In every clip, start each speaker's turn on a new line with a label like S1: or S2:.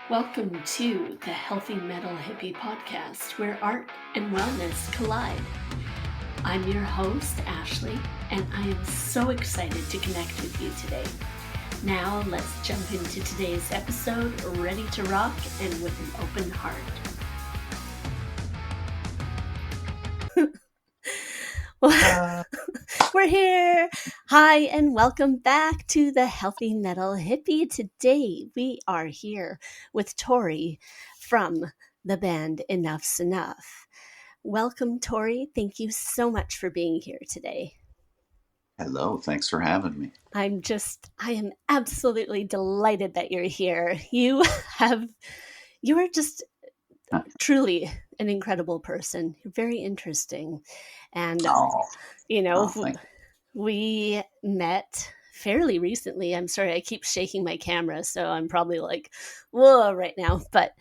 S1: Welcome to the Healthy Metal Hippie podcast, where art and wellness collide. I'm your host, Ashley, and I am so excited to connect with you today. Now, let's jump into today's episode, ready to rock and with an open heart. We're here. Hi, and welcome back to the Healthy Metal Hippie. Today, we are here with Tory from the band Enuff's Enough. Welcome, Tory. Thank you so much for being here today.
S2: Hello, thanks for having me.
S1: I am absolutely delighted that you're here. You are just truly an incredible person. You're very interesting. And, we met fairly recently. I'm sorry, I keep shaking my camera, so I'm probably like, whoa, right now. But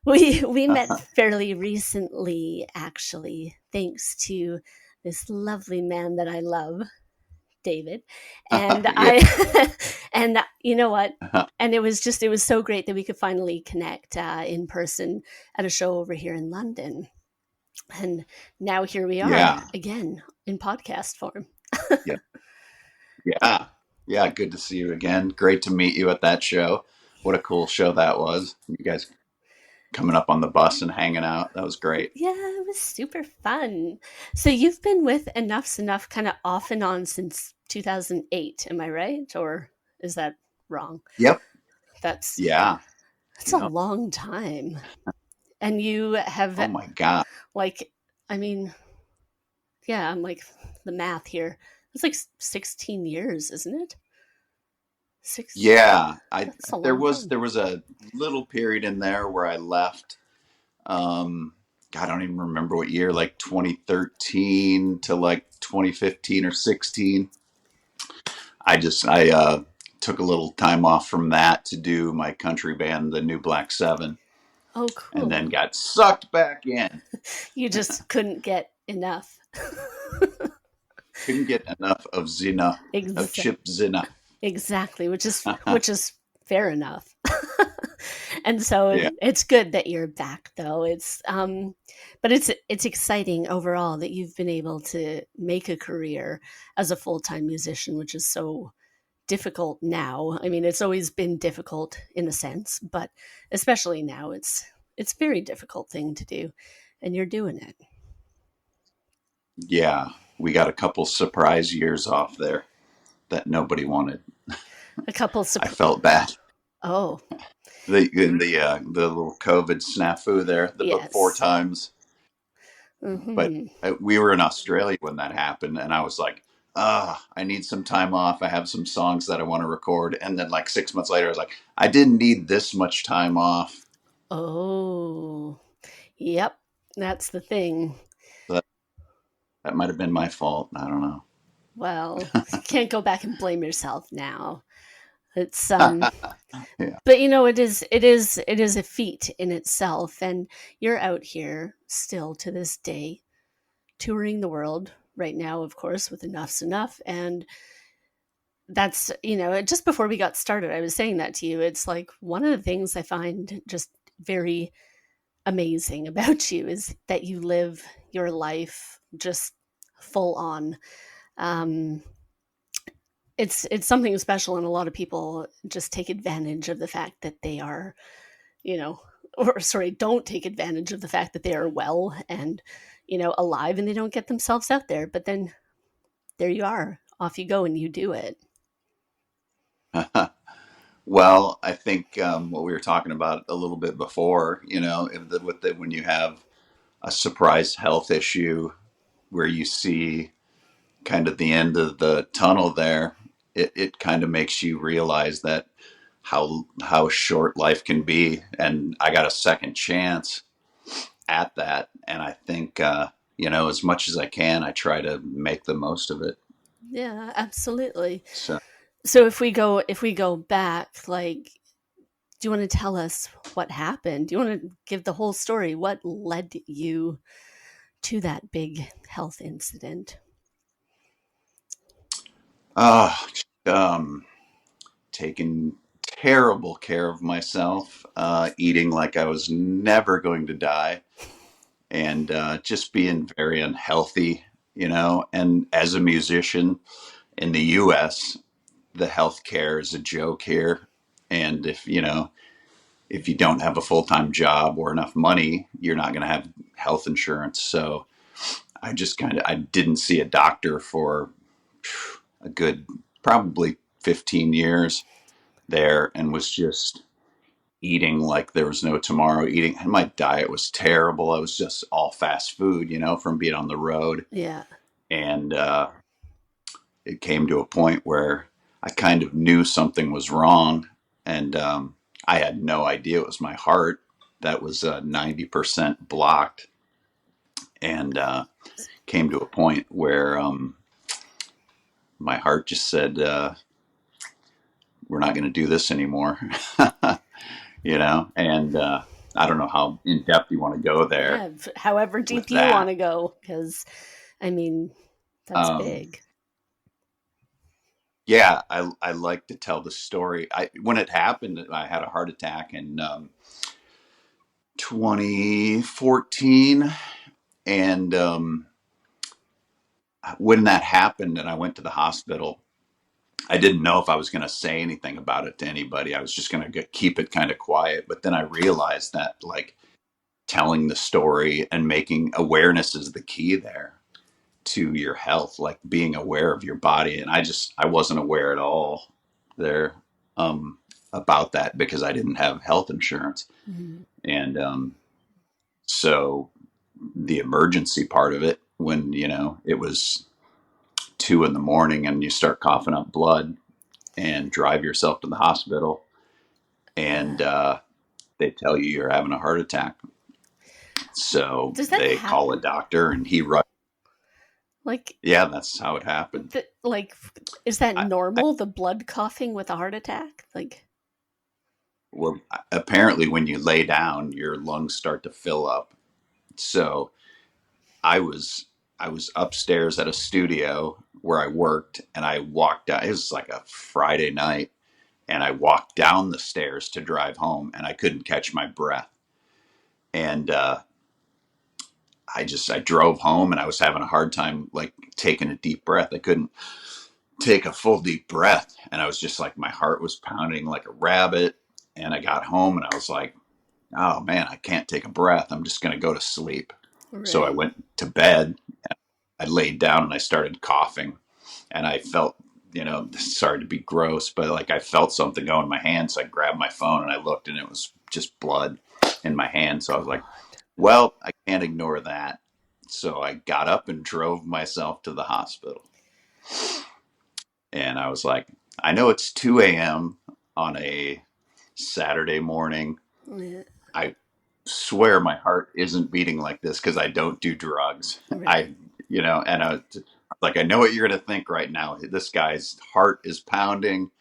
S1: we met fairly recently, actually, thanks to this lovely man that I love, David. And and you know what? And it was so great that we could finally connect in person at a show over here in London. And now here we are again in podcast form.
S2: Yeah. Good to see you again. Great to meet you at that show. What a cool show that was. You guys coming up on the bus and hanging out. That was great.
S1: Yeah, it was super fun. So you've been with Enuff's Enough kind of off and on since 2008, am I right? Or is that wrong?
S2: Yep.
S1: That's
S2: a
S1: long time. And you have,
S2: oh my God.
S1: I'm like the math here. It's like 16 years, isn't it?
S2: Yeah.
S1: There
S2: was a little period in there where I left. I don't even remember what year, like 2013 to like 2015 or 16. I took a little time off from that to do my country band, the New Black Seven.
S1: Oh, cool.
S2: And then got sucked back in.
S1: You just couldn't get enough.
S2: Couldn't get enough of Zina, of Chip Zina.
S1: Exactly, which is fair enough. And so it's good that you're back, though. But it's exciting overall that you've been able to make a career as a full-time musician, which is so difficult now. I mean, it's always been difficult in a sense, but especially now, it's a very difficult thing to do, and you're doing it.
S2: Yeah, we got a couple surprise years off there that nobody wanted.
S1: A couple.
S2: I felt bad.
S1: Oh.
S2: The little COVID snafu there, the book 4 times. Mm-hmm. But we were in Australia when that happened, and I was like, I need some time off. I have some songs that I want to record. And then like 6 months later, I was like, I didn't need this much time off.
S1: Oh, yep. That's the thing.
S2: That might have been my fault. I don't know.
S1: Well, you can't go back and blame yourself now. It's yeah. But it is a feat in itself, and you're out here still to this day touring the world right now, of course, with Enuff's Enough. And that's, just before we got started, I was saying that to you. It's like one of the things I find just very amazing about you is that you live your life just full on. It's something special, and a lot of people just take advantage of the fact that they are, don't take advantage of the fact that they are well and, alive, and they don't get themselves out there. But then there you are, off you go, and you do it.
S2: Well, I think what we were talking about a little bit before, when you have a surprise health issue where you see kind of the end of the tunnel there, it kind of makes you realize that how short life can be. And I got a second chance at that. And I think, as much as I can, I try to make the most of it.
S1: Yeah, absolutely. So if we go back, like, do you want to tell us what happened? Do you want to give the whole story? What led you to that big health incident?
S2: Taking terrible care of myself, eating like I was never going to die, and just being very unhealthy, And as a musician in the U.S., the healthcare is a joke here. And if you don't have a full time job or enough money, you're not going to have health insurance. So I didn't see a doctor for a good probably 15 years there, and was just eating like there was no tomorrow. Eating, and my diet was terrible. I was just all fast food, from being on the road.
S1: Yeah.
S2: And it came to a point where I kind of knew something was wrong, and I had no idea it was my heart that was 90% blocked, and came to a point where my heart just said, "We're not going to do this anymore," And I don't know how in depth you want to go there
S1: Yeah. However
S2: with
S1: deep you want
S2: that.
S1: to go, because, I mean, that's
S2: Um,
S1: big.
S2: yeah, I like to tell the story. When it happened, I had a heart attack in 2014, and when that happened, and I went to the hospital, I didn't know if I was going to say anything about it to anybody. I was just going to keep it kind of quiet. But then I realized that, like, telling the story and making awareness is the key there to your health, like being aware of your body. And I wasn't aware at all there about that because I didn't have health insurance.
S1: Mm-hmm.
S2: And so the emergency part of it, when, it was 2 in the morning and you start coughing up blood, and drive yourself to the hospital, and
S1: Yeah.
S2: they tell you you're having a heart attack. So
S1: Does that
S2: they call a
S1: happen?
S2: doctor, and he rushed.
S1: Like,
S2: Yeah, that's how it happened.
S1: like, is that
S2: I
S1: normal? The blood coughing with a heart attack? Like,
S2: well, apparently when you lay down, your lungs start to fill up. So I was I was upstairs at a studio where I worked, and I walked out. It was like a Friday night, and I walked down the stairs to drive home, and I couldn't catch my breath. And I drove home, and I was having a hard time like taking a deep breath. I couldn't take a full deep breath, and I was just like, my heart was pounding like a rabbit. And I got home, and I was like, oh man, I can't take a breath. I'm just going to go to sleep. So I
S1: right.
S2: went to bed. I laid down, and I started coughing, and I felt, sorry to be gross, but like I felt something go in my hand. So I grabbed my phone and I looked, and it was just blood in my hand. So I was like,
S1: God.
S2: well, I can't ignore that. So I got up and drove myself to the hospital. And I was like, I know it's 2 a.m. on a Saturday morning.
S1: Yeah.
S2: I swear my heart isn't beating like this because I don't do drugs.
S1: Right.
S2: And I was like, I know what you're going to think right now. This guy's heart is pounding.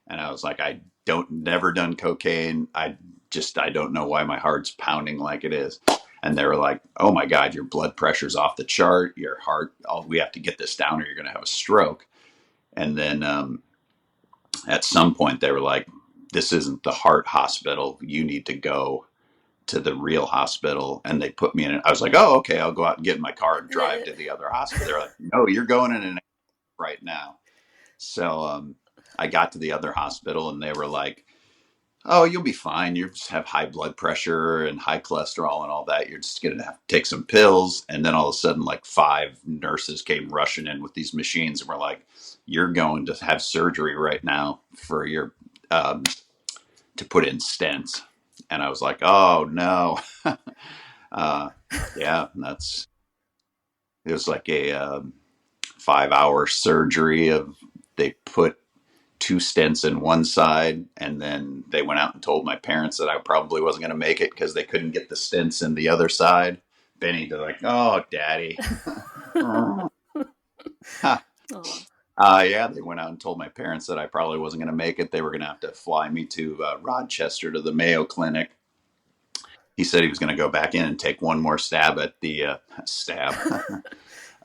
S2: And I was like, I don't, never done cocaine. I don't know why my heart's pounding like it is. And they were like, oh my God, your blood pressure's off the chart. Your heart, we have to get this down or you're going to have a stroke. And then at some point they were like, this isn't the heart hospital. You need to go to the real hospital. And they put me in it. I was like, oh, okay, I'll go out and get in my car and drive to the other hospital. They're like, no, you're going in right now. So I got to the other hospital, and they were like, oh, you'll be fine. You just have high blood pressure and high cholesterol and all that. You're just going to have to take some pills. And then all of a sudden, like 5 nurses came rushing in with these machines and were like, you're going to have surgery right now for your, to put in stents. And I was like, oh no. uh, yeah, it was like a 5 hour surgery they put 2 stents in one side, and then they went out and told my parents that I probably wasn't going to make it because they couldn't get the stents in the other side. Benny, they're like, "Oh, daddy."
S1: Oh.
S2: Yeah, they went out and told my parents that I probably wasn't going to make it. They were going to have to fly me to Rochester to the Mayo Clinic. He said he was going to go back in and take one more stab at the stab,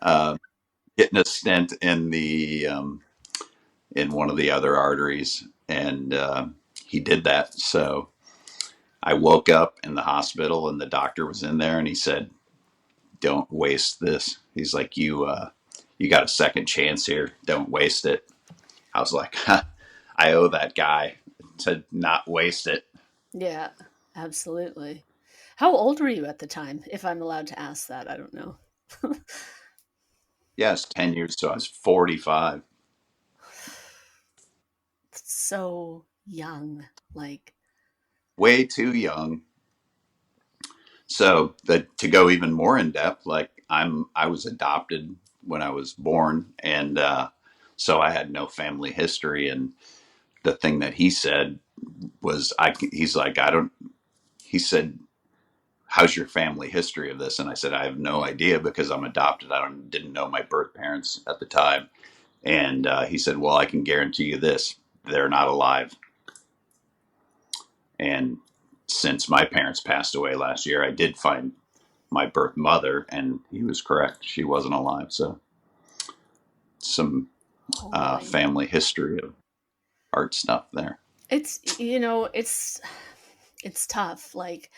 S2: uh, getting a stent in the in one of the other arteries, and he did that. So I woke up in the hospital and the doctor was in there and he said, "Don't waste this." He's like, you got a second chance here. Don't waste it." I was like, huh, I owe that guy to not waste it.
S1: Yeah, absolutely. How old were you at the time? If I'm allowed to ask that, I don't know.
S2: Yeah, it's 10 years. So I was 45.
S1: So young. Like,
S2: Way too young. So to go even more in depth, like I was adopted when I was born, and so I had no family history. And the thing that he said was, he's like, I don't. He said, "How's your family history of this?" And I said, "I have no idea because I'm adopted. Didn't know my birth parents at the time." And he said, "Well, I can guarantee you this: they're not alive." And since my parents passed away last year, I did find my birth mother, and he was correct. She wasn't alive. So some
S1: holy.
S2: family history of art stuff there.
S1: It's, it's tough. Like,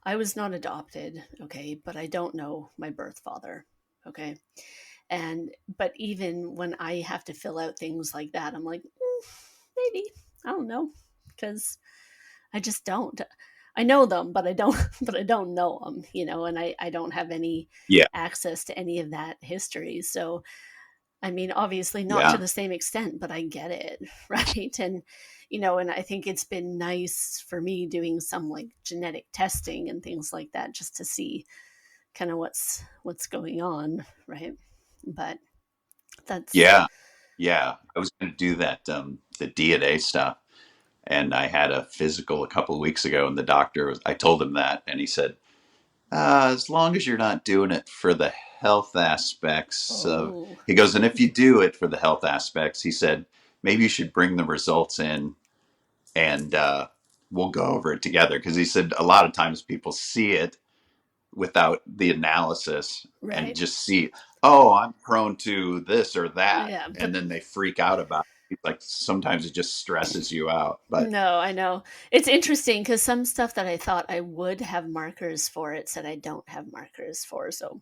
S1: I was not adopted, okay, but I don't know my birth father, okay? And but even when I have to fill out things like that, I'm like, maybe, I don't know, because I just don't. I know them, but I don't. But I don't know them, and I don't have any
S2: Yeah,
S1: access to any of that history. So I mean, obviously not to
S2: yeah,
S1: the same extent, but I get it, right? And and I think it's been nice for me doing some like genetic testing and things like that just to see kind of what's going on, right? But that's
S2: yeah, yeah. I was going to do that, the DNA stuff, and I had a physical a couple of weeks ago, and the doctor was. I told him that, and he said, "As long as you're not doing it for the health aspects of,"
S1: oh,
S2: he goes, "and if you do it for the health aspects," he said, "maybe you should bring the results in and we'll go over it together." Because he said a lot of times people see it without the analysis and
S1: right.
S2: just see, oh, I'm prone to this or that,
S1: Yeah,
S2: and
S1: but
S2: then they freak out about it. Like sometimes it just stresses you out. But
S1: no, I know. It's interesting because some stuff that I thought I would have markers for, it said I don't have markers for. So,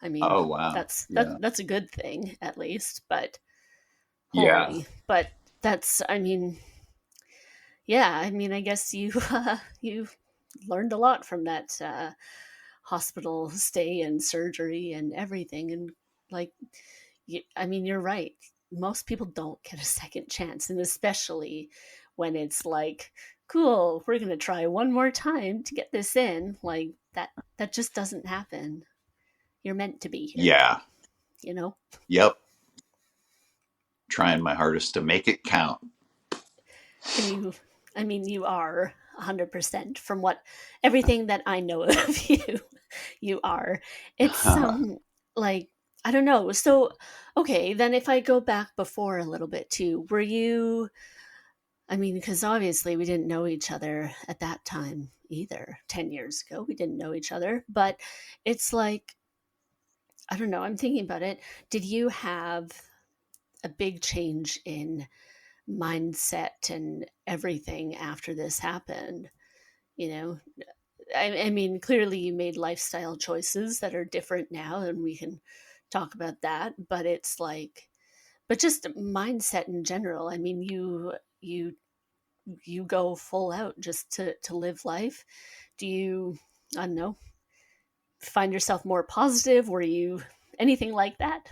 S1: I mean,
S2: oh wow, yeah,
S1: that's a good thing at least, but
S2: yeah,
S1: holy. But that's, I mean, yeah, I mean, I guess you you learned a lot from that hospital stay and surgery and everything, and like, I mean, you're right. Most people don't get a second chance, and especially when it's like, cool, we're gonna try one more time to get this in. Like that, that just doesn't happen. You're meant to be here,
S2: yeah,
S1: you know.
S2: yep. Trying my hardest to make it count.
S1: And you, I mean, you are 100% from what everything that I know of you. You are. It's like, I don't know. So okay, then if I go back before a little bit too, were you, I mean, because obviously we didn't know each other at that time either. 10 years ago we didn't know each other, but it's like, I don't know, I'm thinking about it. Did you have a big change in mindset and everything after this happened? You know, I mean, clearly you made lifestyle choices that are different now, and we can talk about that. But it's like, but just mindset in general. I mean, you go full out just to live life. Do you, I don't know, find yourself more positive? Were you anything like that?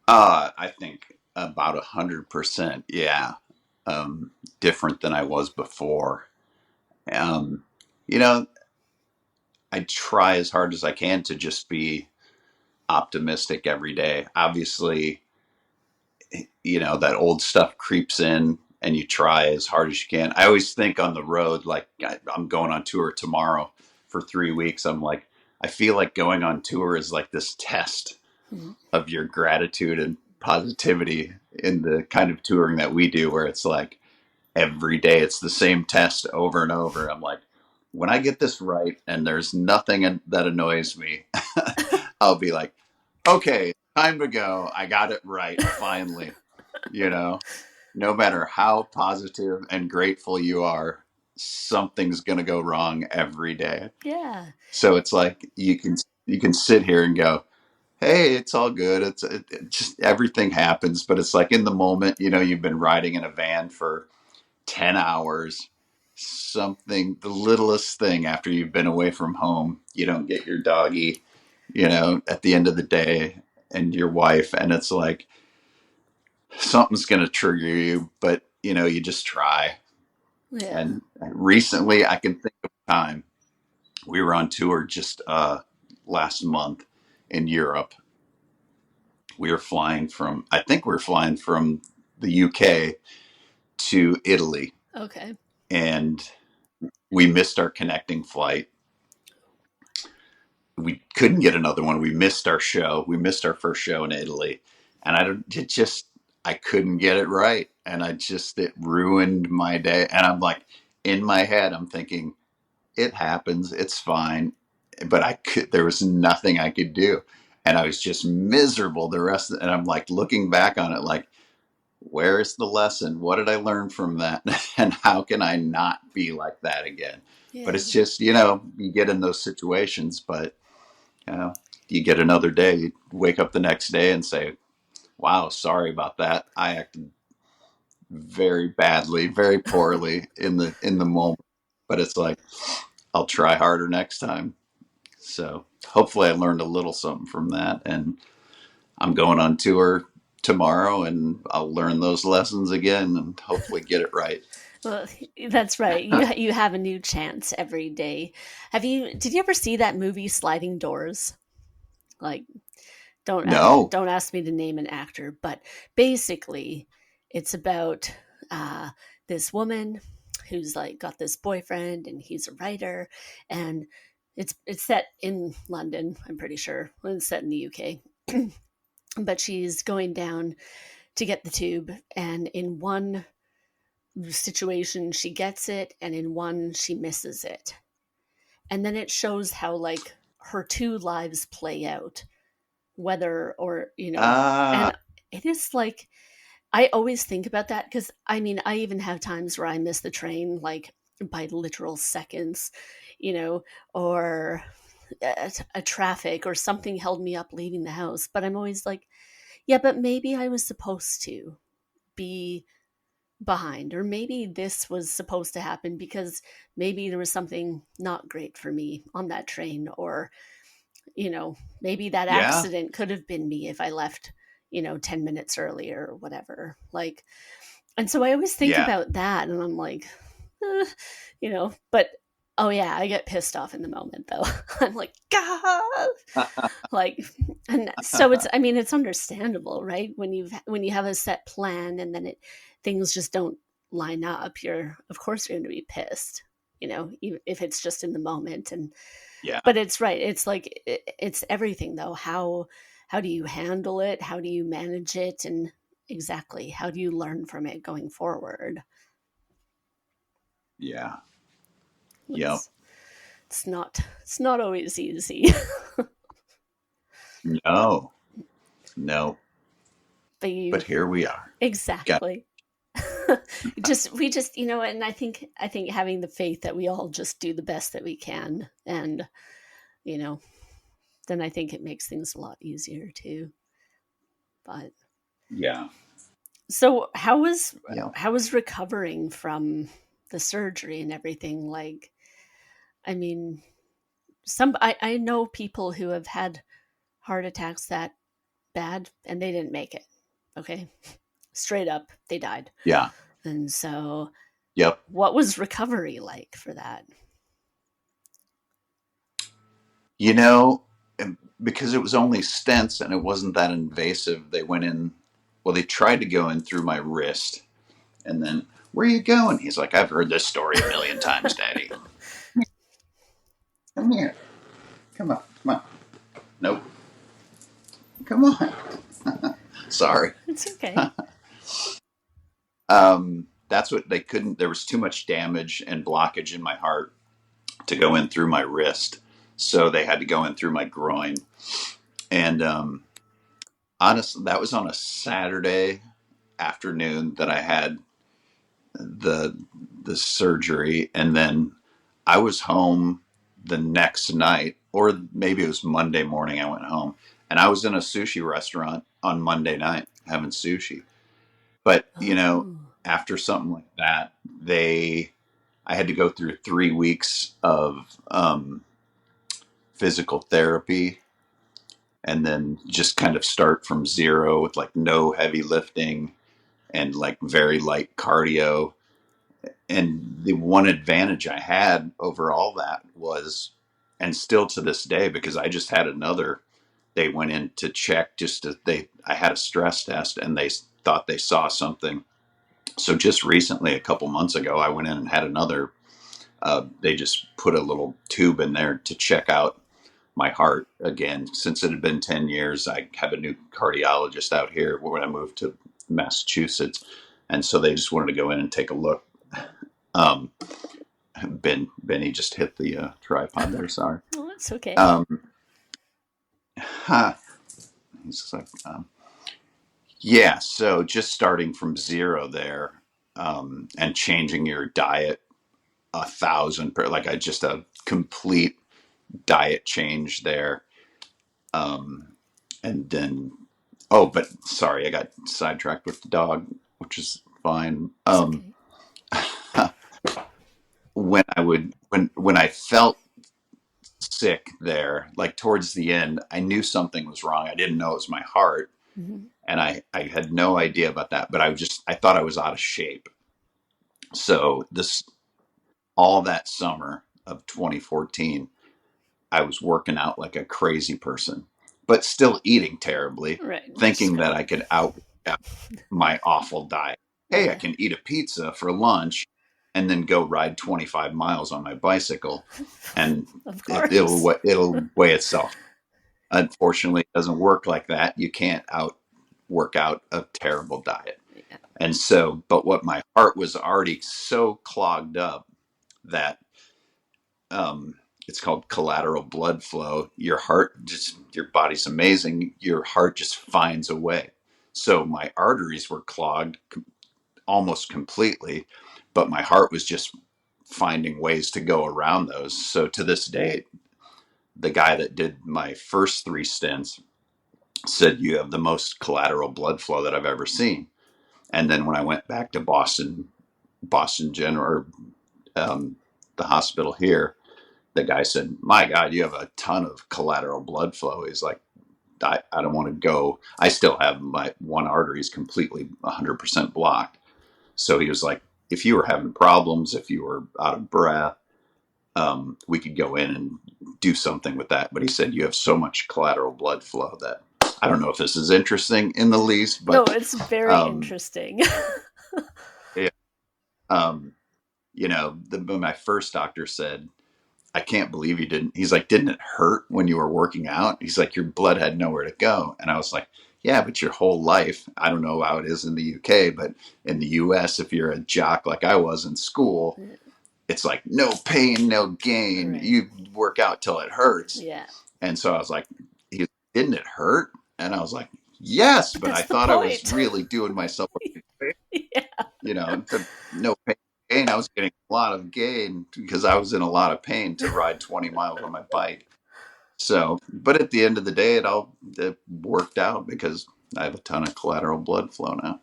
S2: I think about 100%. Yeah, different than I was before. Um, you know, I try as hard as I can to just be optimistic every day. Obviously, that old stuff creeps in and you try as hard as you can. I always think on the road, like I'm going on tour tomorrow for 3 weeks. I'm like, I feel like going on tour is like this test
S1: Hmm.
S2: of your gratitude and positivity in the kind of touring that we do, where it's like every day it's the same test over and over. I'm like, when I get this right and there's nothing that annoys me, I'll be like, okay, time to go. I got it right finally, you know? no matter how positive and grateful you are, something's going to go wrong every day.
S1: Yeah.
S2: So it's like you can sit here and go, "Hey, it's all good. It just everything happens." But it's like in the moment, you've been riding in a van for 10 hours. Something, the littlest thing after you've been away from home, you don't get your doggy, at the end of the day, and your wife, and it's like something's going to trigger you, but you just try.
S1: Yeah.
S2: And recently, I can think of a time we were on tour just last month in Europe. I think we were flying from the UK to Italy,
S1: Okay.
S2: and we missed our connecting flight. We couldn't get another one. We missed our show. We missed our first show in Italy, and I couldn't get it right, and it ruined my day. And I'm like, in my head, I'm thinking, it happens, it's fine, but there was nothing I could do, and I was just miserable the rest of. And I'm like looking back on it, like, where's the lesson? What did I learn from that? And how can I not be like that again? But
S1: Yeah.
S2: it's just, you get in those situations, but uh, you get another day. You wake up the next day and say, "Wow, sorry about that. I acted very badly, very poorly in the moment." But it's like, I'll try harder next time. So hopefully I learned a little something from that. And I'm going on tour tomorrow, and I'll learn those lessons again and hopefully get it right.
S1: Well, that's right. You have a new chance every day. Did you ever see that movie Sliding Doors? Like,
S2: No.
S1: don't ask me to name an actor, but basically it's about uh this woman who's like got this boyfriend and he's a writer, and it's set in London, I'm pretty sure. Well, it's set in the UK. But she's going down to get the tube, and in one situation she gets it and in one she misses it. And then it shows how like her two lives play out, whether or
S2: Ah,
S1: and it is like, I always think about that because I mean, I even have times where I miss the train like by literal seconds, you know, or a traffic or something held me up leaving the house. But I'm always like, yeah, but maybe I was supposed to be behind, or maybe this was supposed to happen because maybe there was something not great for me on that train, or maybe that
S2: yeah,
S1: accident could have been me if I left 10 minutes earlier or whatever, like. And so I always think
S2: yeah.
S1: about that, and I'm like, but oh yeah, I get pissed off in the moment though. I'm like, God, like. And so it's, I mean, it's understandable, right? When you have a set plan and then things just don't line up, you're, of course you're going to be pissed, even if it's just in the moment. And
S2: Yeah,
S1: but it's right, it's like it's everything though. How do you handle it? How do you manage it? And exactly, how do you learn from it going forward?
S2: yeah, yep.
S1: it's it's not always easy.
S2: No, no.
S1: But
S2: But here we are. Got
S1: exactly. We just, and I think having the faith that we all just do the best that we can, and you know then I think it makes things a lot easier too. But
S2: Yeah,
S1: so
S2: yeah.
S1: how was recovering from the surgery and everything, like? I mean, I know people who have had heart attacks that bad and they didn't make it. Okay, straight up, they died.
S2: Yeah.
S1: And so
S2: Yep.
S1: what was recovery like for that?
S2: You know, because it was only stents and it wasn't that invasive, they went in. Well, they tried to go in through my wrist, and then, "Where are you going?" He's like, "I've heard this story a million times, Daddy. Come here. Come on. Come on. Nope. Come on." Sorry.
S1: It's okay.
S2: That's what they couldn't. There was too much damage and blockage in my heart to go in through my wrist, so they had to go in through my groin. And honestly, that was on a Saturday. afternoon that I had the the surgery, and then I was home the next night, or maybe it was Monday morning. I went home, and I was in a sushi restaurant on Monday night having sushi. But
S1: Oh.
S2: after something like that, I had to go through 3 weeks of physical therapy, and then just kind of start from zero with like no heavy lifting and like very light cardio. And the one advantage I had over all that was, and still to this day, because I just had another, they went in to check just to, I had a stress test and they thought they saw something. So just recently, a couple months ago, I went in and had another, they just put a little tube in there to check out my heart again. Since it had been 10 years, I have a new cardiologist out here when I moved to Massachusetts. And so they just wanted to go in and take a look. Um, Benny just hit the tripod there. Sorry.
S1: Oh, that's okay.
S2: Huh. He's like, yeah. So just starting from zero there, and changing your diet 1,000, like I just a complete diet change there. Um, and then, oh, but sorry, I got sidetracked with the dog, which is fine.
S1: It's okay.
S2: When I felt sick there, like towards the end, I knew something was wrong. I didn't know it was my heart,
S1: Mm-hmm.
S2: and I had no idea about that. But I thought I was out of shape. So this all that summer of 2014, I was working out like a crazy person, but still eating terribly,
S1: Right.
S2: thinking that I
S1: Struggling.
S2: could out my awful diet. Hey, I
S1: Yeah.
S2: can eat a pizza for lunch and then go ride 25 miles on my bicycle, and
S1: Of
S2: it,
S1: course.
S2: it'll weigh itself. Unfortunately, it doesn't work like that. You can't out work out a terrible diet.
S1: Yeah.
S2: And so, but what my heart was already so clogged up that um, it's called collateral blood flow. Your heart just, your body's amazing. Your heart just finds a way. So my arteries were clogged almost completely, but my heart was just finding ways to go around those. So to this day, the guy that did my first 3 stents said, "You have the most collateral blood flow that I've ever seen." And then when I went back to Boston General, or um, the hospital here, the guy said, "My God, you have a ton of collateral blood flow." He's like, I don't want to go. I still have my one artery is completely 100% blocked. So he was like, if you were having problems, if you were out of breath, we could go in and do something with that. But he said, you have so much collateral blood flow that I don't know if this is interesting in the least,
S1: No,
S2: but
S1: it's very
S2: um,
S1: interesting.
S2: yeah, um, my first doctor said, I can't believe you didn't. He's like, didn't it hurt when you were working out? He's like, your blood had nowhere to go. And I was like, yeah, but your whole life, I don't know how it is in the UK, but in the US, if you're a jock like I was in school, it's like no pain, no gain.
S1: Right.
S2: You work out till it hurts.
S1: Yeah.
S2: And so I was like, didn't it hurt? And I was like, yes,
S1: But
S2: but I
S1: that's the
S2: thought I was
S1: point.
S2: really doing myself a favor.
S1: Yeah.
S2: No pain gain. I was getting a lot of gain because I was in a lot of pain to ride 20 miles on my bike. So, but at the end of the day, it worked out because I have a ton of collateral blood flow now.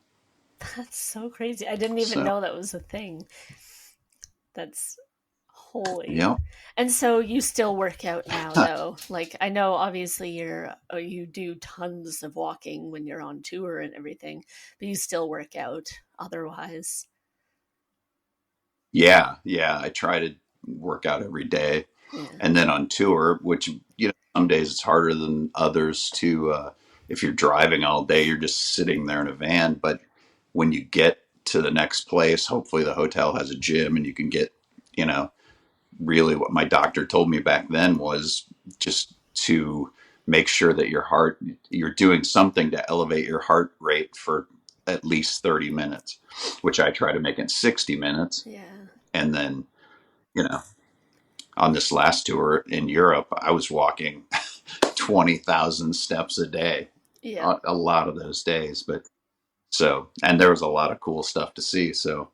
S1: That's so crazy. I didn't even
S2: So,
S1: know that was a thing. That's holy.
S2: yeah,
S1: And so you still work out now though. Like I know obviously you do tons of walking when you're on tour and everything, but you still work out otherwise.
S2: yeah. I try to work out every day,
S1: Yeah.
S2: and then on tour, which some days it's harder than others to. If you're driving all day, you're just sitting there in a van. But when you get to the next place, hopefully the hotel has a gym, and you can get, you know, really what my doctor told me back then was just to make sure that you're doing something to elevate your heart rate for at least 30 minutes, which I try to make it 60 minutes.
S1: Yeah.
S2: And then, you know, on this last tour in Europe, I was walking 20,000 steps a day,
S1: Yeah.
S2: a lot of those days. But So, and there was a lot of cool stuff to see. So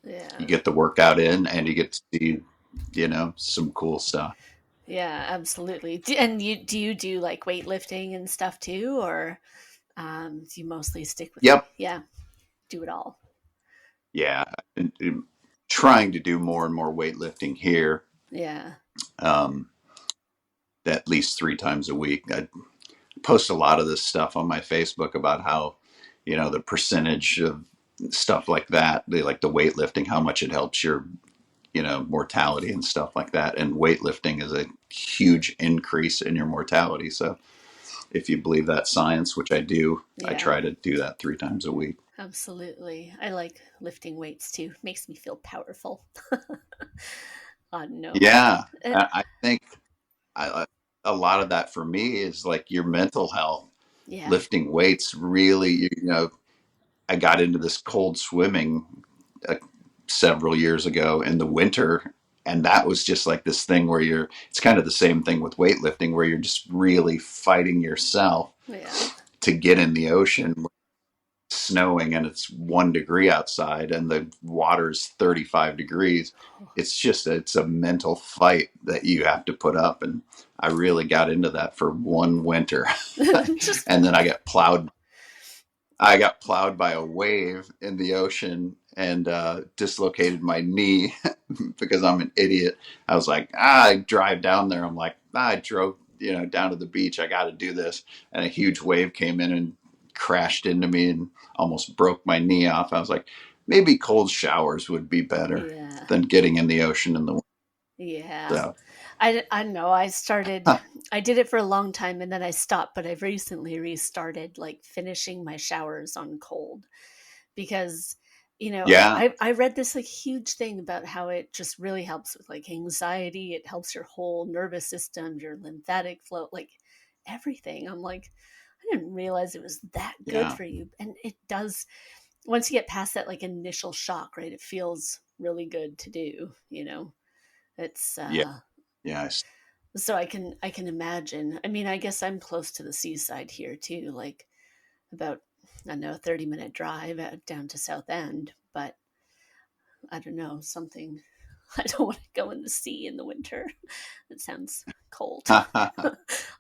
S2: you
S1: Yeah.
S2: get the workout in and you get to see, some cool stuff.
S1: Yeah, absolutely. And do you do like weightlifting and stuff too, or do you mostly stick with
S2: Yep.
S1: yeah, do it all?
S2: Yeah. And trying to do more and more weightlifting here,
S1: Yeah.
S2: um, at least 3 times a week. I post a lot of this stuff on my Facebook about how, the percentage of stuff like that, like the weightlifting, how much it helps your, mortality and stuff like that. And weightlifting is a huge increase in your mortality. So if you believe that science, which I do, I
S1: Yeah.
S2: try to do that 3 times a week.
S1: Absolutely. I like lifting weights too. Makes me feel powerful. No.
S2: Yeah.
S1: Uh,
S2: I think a lot of that for me is like your mental health.
S1: yeah.
S2: Lifting weights really, I got into this cold swimming uh, several years ago in the winter. And that was just like this thing where it's kind of the same thing with weightlifting, where you're just really fighting yourself
S1: Yeah.
S2: to get in the ocean, snowing and it's 1 degree outside and the water's 35 degrees. It's a mental fight that you have to put up. And I really got into that for one winter.
S1: Just
S2: And then I got plowed by a wave in the ocean and dislocated my knee because I'm an idiot. I was like, I drive down there. I'm like, I drove, down to the beach. I got to do this. And a huge wave came in and crashed into me and almost broke my knee off. I was like, maybe cold showers would be better
S1: yeah.
S2: than getting in the ocean in the winter.
S1: Yeah.
S2: So,
S1: I know I did it for a long time and then I stopped, but I've recently restarted like finishing my showers on cold because
S2: yeah,
S1: I read this like huge thing about how it just really helps with like anxiety. It helps your whole nervous system, your lymphatic flow, like everything. I'm like, I didn't realize it was that good
S2: yeah,
S1: for you. And it does, once you get past that like initial shock, right? It feels really good to do. It's
S2: yeah, yeah.
S1: so I can imagine. I mean, I guess I'm close to the seaside here too, like about I don't know, a 30-minute drive down to South End, but I don't know, something I don't want to go in the sea in the winter. It sounds cold.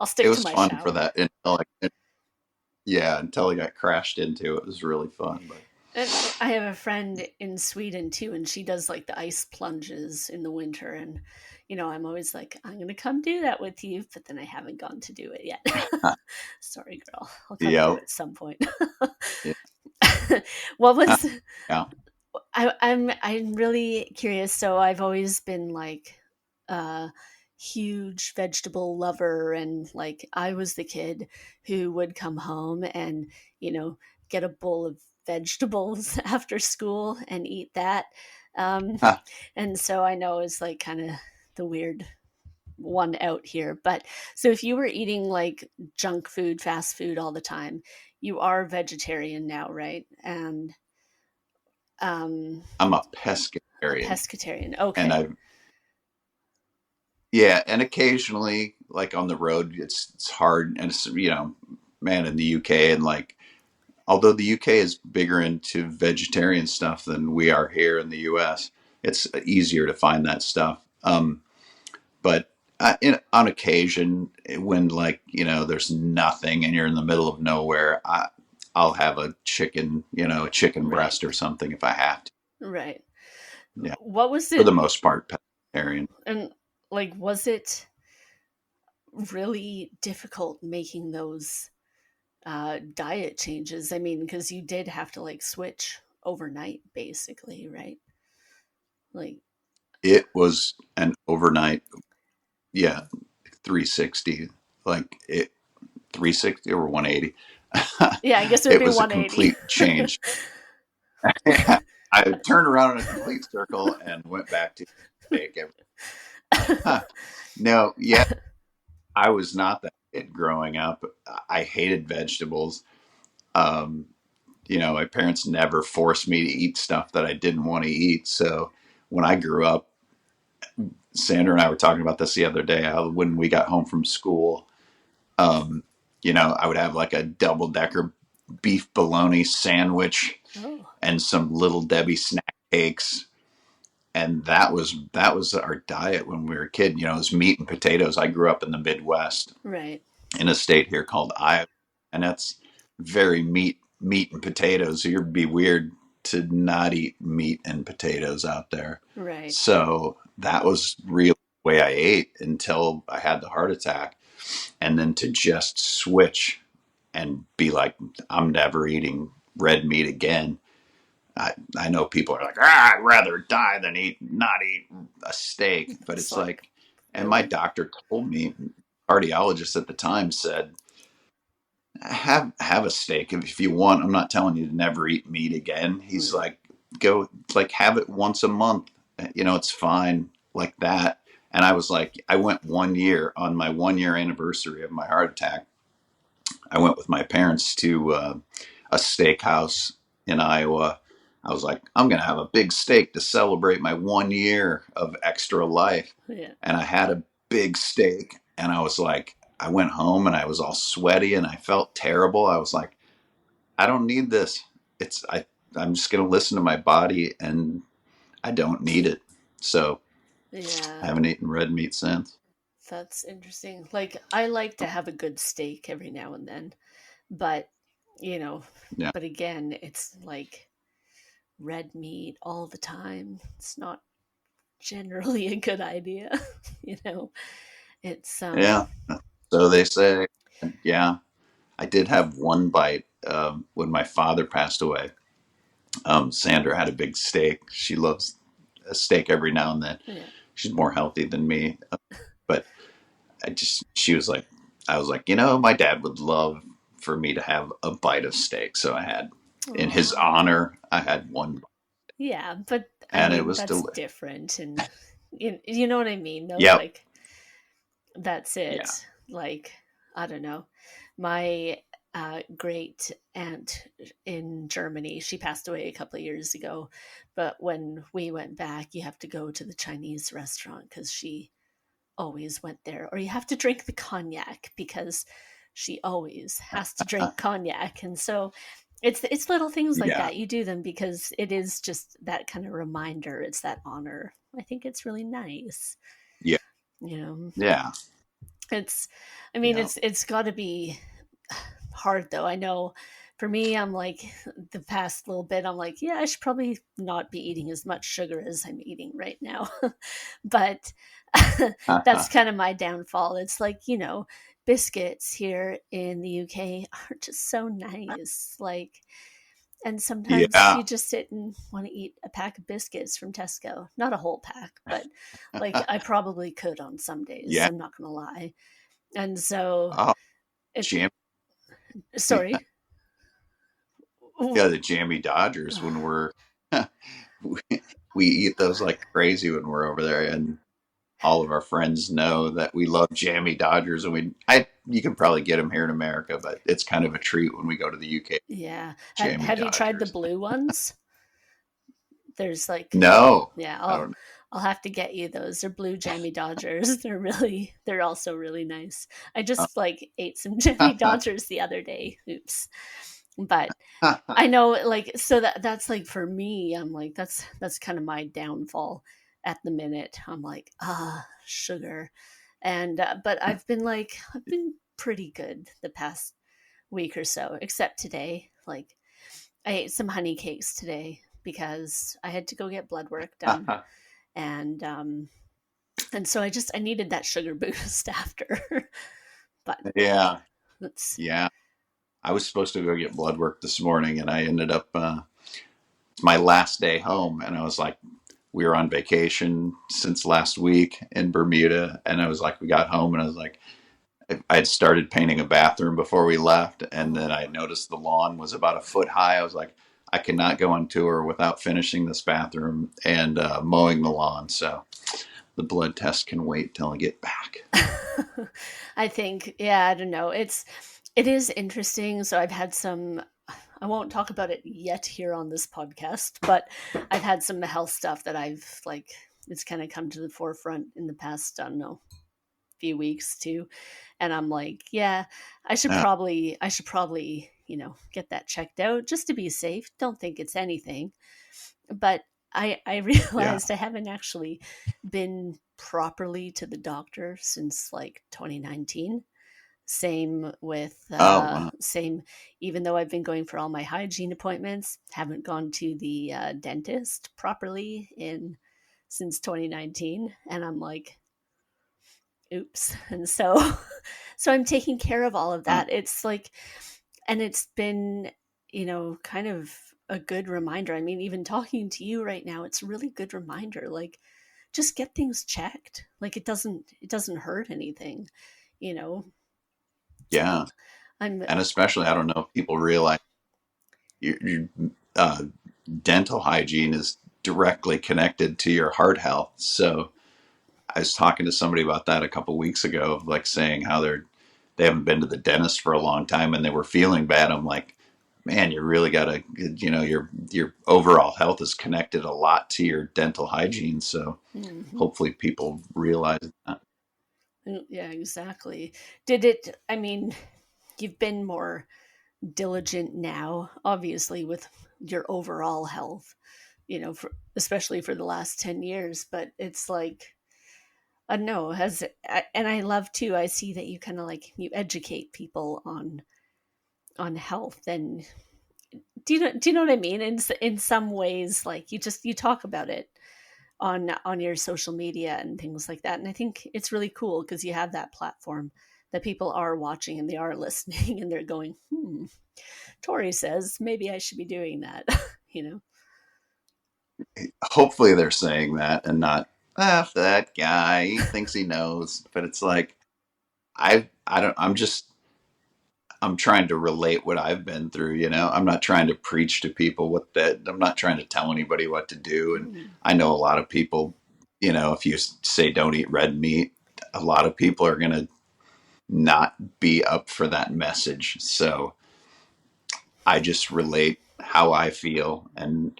S1: I'll
S2: It
S1: stick to
S2: was
S1: my
S2: fun for
S1: shower.
S2: that until I got crashed into. It was really fun, but
S1: And I have a friend in Sweden too, and she does like the ice plunges in the winter. And, I'm always like, I'm going to come do that with you, but then I haven't gone to do it yet. Sorry, girl. I'll come do
S2: yeah,
S1: it at some point.
S2: yeah,
S1: What was
S2: yeah.
S1: I'm really curious. So I've always been like a huge vegetable lover, and like I was the kid who would come home and you know get a bowl of vegetables after school and eat that. Um, and so I know it's like kind of the weird one out here. But so if you were eating like junk food, fast food all the time, you are vegetarian now, right? And um,
S2: I'm a
S1: a
S2: pescatarian,
S1: pescatarian.
S2: and
S1: Okay.
S2: and occasionally, like on the road, it's hard, and it's man, in the UK, and like although the UK is bigger into vegetarian stuff than we are here in the US, it's easier to find that stuff. But on occasion, when like there's nothing and you're in the middle of nowhere, I'll have a chicken
S1: Right.
S2: breast or something if I have to.
S1: Right.
S2: Yeah,
S1: What was
S2: for the
S1: it?
S2: most part, pescatarian.
S1: And like, was it really difficult making those diet changes? I mean, because you did have to like switch overnight, basically, right? Like,
S2: It was an overnight, yeah, 360, like it 360 or 180.
S1: yeah, I guess it would
S2: It
S1: be
S2: was a
S1: 180.
S2: complete change. I turned around in a complete circle and went back to steak. Huh. No, yeah, I was not that kid growing up. I hated vegetables. Um, my parents never forced me to eat stuff that I didn't want to eat. So when I grew up, Sandra and I were talking about this the other day. How when we got home from school, I would have like a double decker beef bologna sandwich
S1: Oh,
S2: and some Little Debbie snack cakes. And that was our diet when we were a kid. It was meat and potatoes. I grew up in the Midwest
S1: right,
S2: in a state here called Iowa, and that's very meat and potatoes. So you'd be weird to not eat meat and potatoes out there.
S1: right.
S2: So that was really the way I ate until I had the heart attack, and then to just switch and be like, I'm never eating red meat again. I know people are like, I'd rather die than not eat a steak. But
S1: It's
S2: it's
S1: like,
S2: like, and my
S1: really?
S2: doctor told me, cardiologist at the time said, have a steak if you want. I'm not telling you to never eat meat again. He's
S1: Mm,
S2: like, go, like, have it once a month. It's fine like that. And I was like, I went 1 year on my 1 year anniversary of my heart attack. I went with my parents to a steakhouse in Iowa. I was like, I'm going to have a big steak to celebrate my 1 year of extra life.
S1: yeah.
S2: And I had a big steak, and I was like, I went home and I was all sweaty and I felt terrible. I was like, I don't need this. I'm just going to listen to my body, and I don't need it. So I
S1: Yeah,
S2: haven't eaten red meat since.
S1: that's interesting. Like, I like to have a good steak every now and then, but, you know,
S2: Yeah.
S1: but again, it's like red meat all the time. It's not generally a good idea, you know. It's
S2: Yeah. So they say. Yeah. I did have one bite when my father passed away. Sandra had a big steak. She loves a steak every now and then.
S1: yeah.
S2: She's more healthy than me, but she was like, I was like, my dad would love for me to have a bite of steak. So I had, in his
S1: Oh,
S2: honor, I had one,
S1: yeah, but I
S2: and it
S1: mean
S2: was
S1: that's
S2: delicious.
S1: different, and you know what I mean, though.
S2: Yep.
S1: Like that's
S2: Yeah.
S1: it. Like I don't know, my great aunt in Germany, she passed away a couple of years ago, but when we went back, you have to go to the Chinese restaurant because she always went there, or you have to drink the cognac because she always has to drink cognac. And so it's little things like
S2: Yeah.
S1: that. You do them because it is just that kind of reminder. It's that honor. I think it's really nice.
S2: Yeah.
S1: You know,
S2: Yeah.
S1: it's I mean
S2: Yeah.
S1: it's got to be hard though. I know for me, I'm like the past little bit, I'm like, yeah, I should probably not be eating as much sugar as I'm eating right now. But that's kind of my downfall. It's like, biscuits here in the UK are just so nice. Like, and sometimes
S2: Yeah.
S1: you just sit and want to eat a pack of biscuits from Tesco. Not a whole pack, but like I probably could on some days.
S2: Yeah.
S1: I'm not going to lie. And so
S2: Oh,
S1: it's,
S2: jam.
S1: sorry.
S2: Yeah, the jammy Dodgers when we, we eat those like crazy when we're over there, and all of our friends know that we love jammy Dodgers, and you can probably get them here in America, but it's kind of a treat when we go to the UK.
S1: Yeah.
S2: Jammy
S1: Have you tried the
S2: Dodgers.
S1: blue ones? There's like,
S2: No,
S1: yeah,
S2: I don't know.
S1: I'll have to get you those. They're blue jammy Dodgers. They're also really nice. I just like ate some jammy Dodgers the other day. Oops. But I know, like, so that's like for me, I'm like, that's kind of my downfall at the minute. I'm like, sugar. And but I've been pretty good the past week or so, except today. Like I ate some honey cakes today because I had to go get blood work done, and so I needed that sugar boost after. But
S2: Yeah,
S1: that's
S2: yeah. I was supposed to go get blood work this morning, and I ended up. It's my last day home, and I was like, we were on vacation since last week in Bermuda, and I was like, we got home, and I was like, I had started painting a bathroom before we left, and then
S1: oh
S2: I noticed the lawn was about a foot high. I was like, I cannot go on tour without finishing this bathroom and mowing the lawn. So the blood test can wait till I get back.
S1: I think, yeah, I don't know. It is interesting. So I've had some. I won't talk about it yet here on this podcast, but I've had some health stuff that I've like. It's kind of come to the forefront in the past. I don't know, few weeks too, and I'm like, yeah, I should probably get that checked out just to be safe. Don't think it's anything. But I
S2: Yeah.
S1: realized I haven't actually been properly to the doctor since like 2019. Same with
S2: Oh, wow.
S1: same, even though I've been going for all my hygiene appointments, haven't gone to the dentist properly in since 2019, and I'm like, oops. And so so I'm taking care of all of
S2: Huh.
S1: that. It's like, and it's been, kind of a good reminder. I mean, even talking to you right now, it's a really good reminder. Like, just get things checked. Like, it doesn't hurt anything, you know.
S2: Yeah.
S1: I'm
S2: And especially, I don't know if people realize your dental hygiene is directly connected to your heart health. So I was talking to somebody about that a couple weeks ago, like saying how they haven't been to the dentist for a long time and they were feeling bad. I'm like, man, you really got to, your overall health is connected a lot to your dental hygiene. So
S1: mhm.
S2: hopefully people realize that.
S1: Yeah, exactly. Did it, I mean, you've been more diligent now, obviously, with your overall health, especially for the last 10 years. But it's like, no, and I love too, I see that you kind of like, you educate people on health. And do you know what I mean? In some ways, like you talk about it on your social media and things like that. And I think it's really cool because you have that platform that people are watching and they are listening and they're going, Tory says maybe I should be doing that, you know.
S2: Hopefully they're saying that and not, that guy, he thinks he knows. But it's like, I don't, I'm trying to relate what I've been through, I'm not trying to preach to people I'm not trying to tell anybody what to do. And
S1: Mm,
S2: I know a lot of people, if you say don't eat red meat, a lot of people are going to not be up for that message. So I just relate how I feel and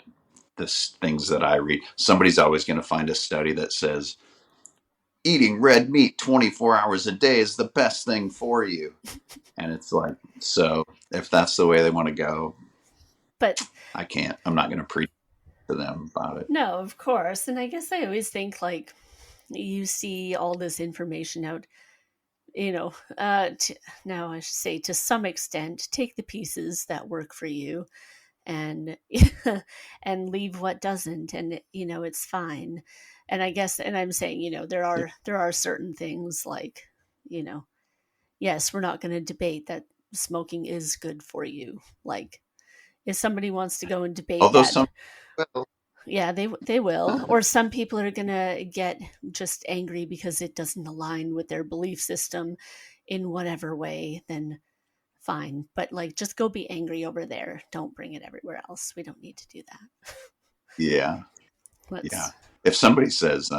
S2: the things that I read. Somebody's always going to find a study that says eating red meat 24 hours a day is the best thing for you. And it's like, so if that's the way they want to go,
S1: but
S2: I can't. I'm not going to preach to them about it.
S1: no, of course. And I guess I always think like you see all this information out, you know, now I should say to some extent, take the pieces that work for you and and leave what doesn't, and it's fine. And I guess, and I'm saying, there are certain things like, you know yes, we're not going to debate that smoking is good for you. Like, if somebody wants to go and debate
S2: Although
S1: that,
S2: some, well,
S1: yeah, they will. Or some people are going to get just angry because it doesn't align with their belief system in whatever way, then fine. But like, just go be angry over there. Don't bring it everywhere else. We don't need to do that.
S2: yeah, yeah.
S1: Let's
S2: If somebody says,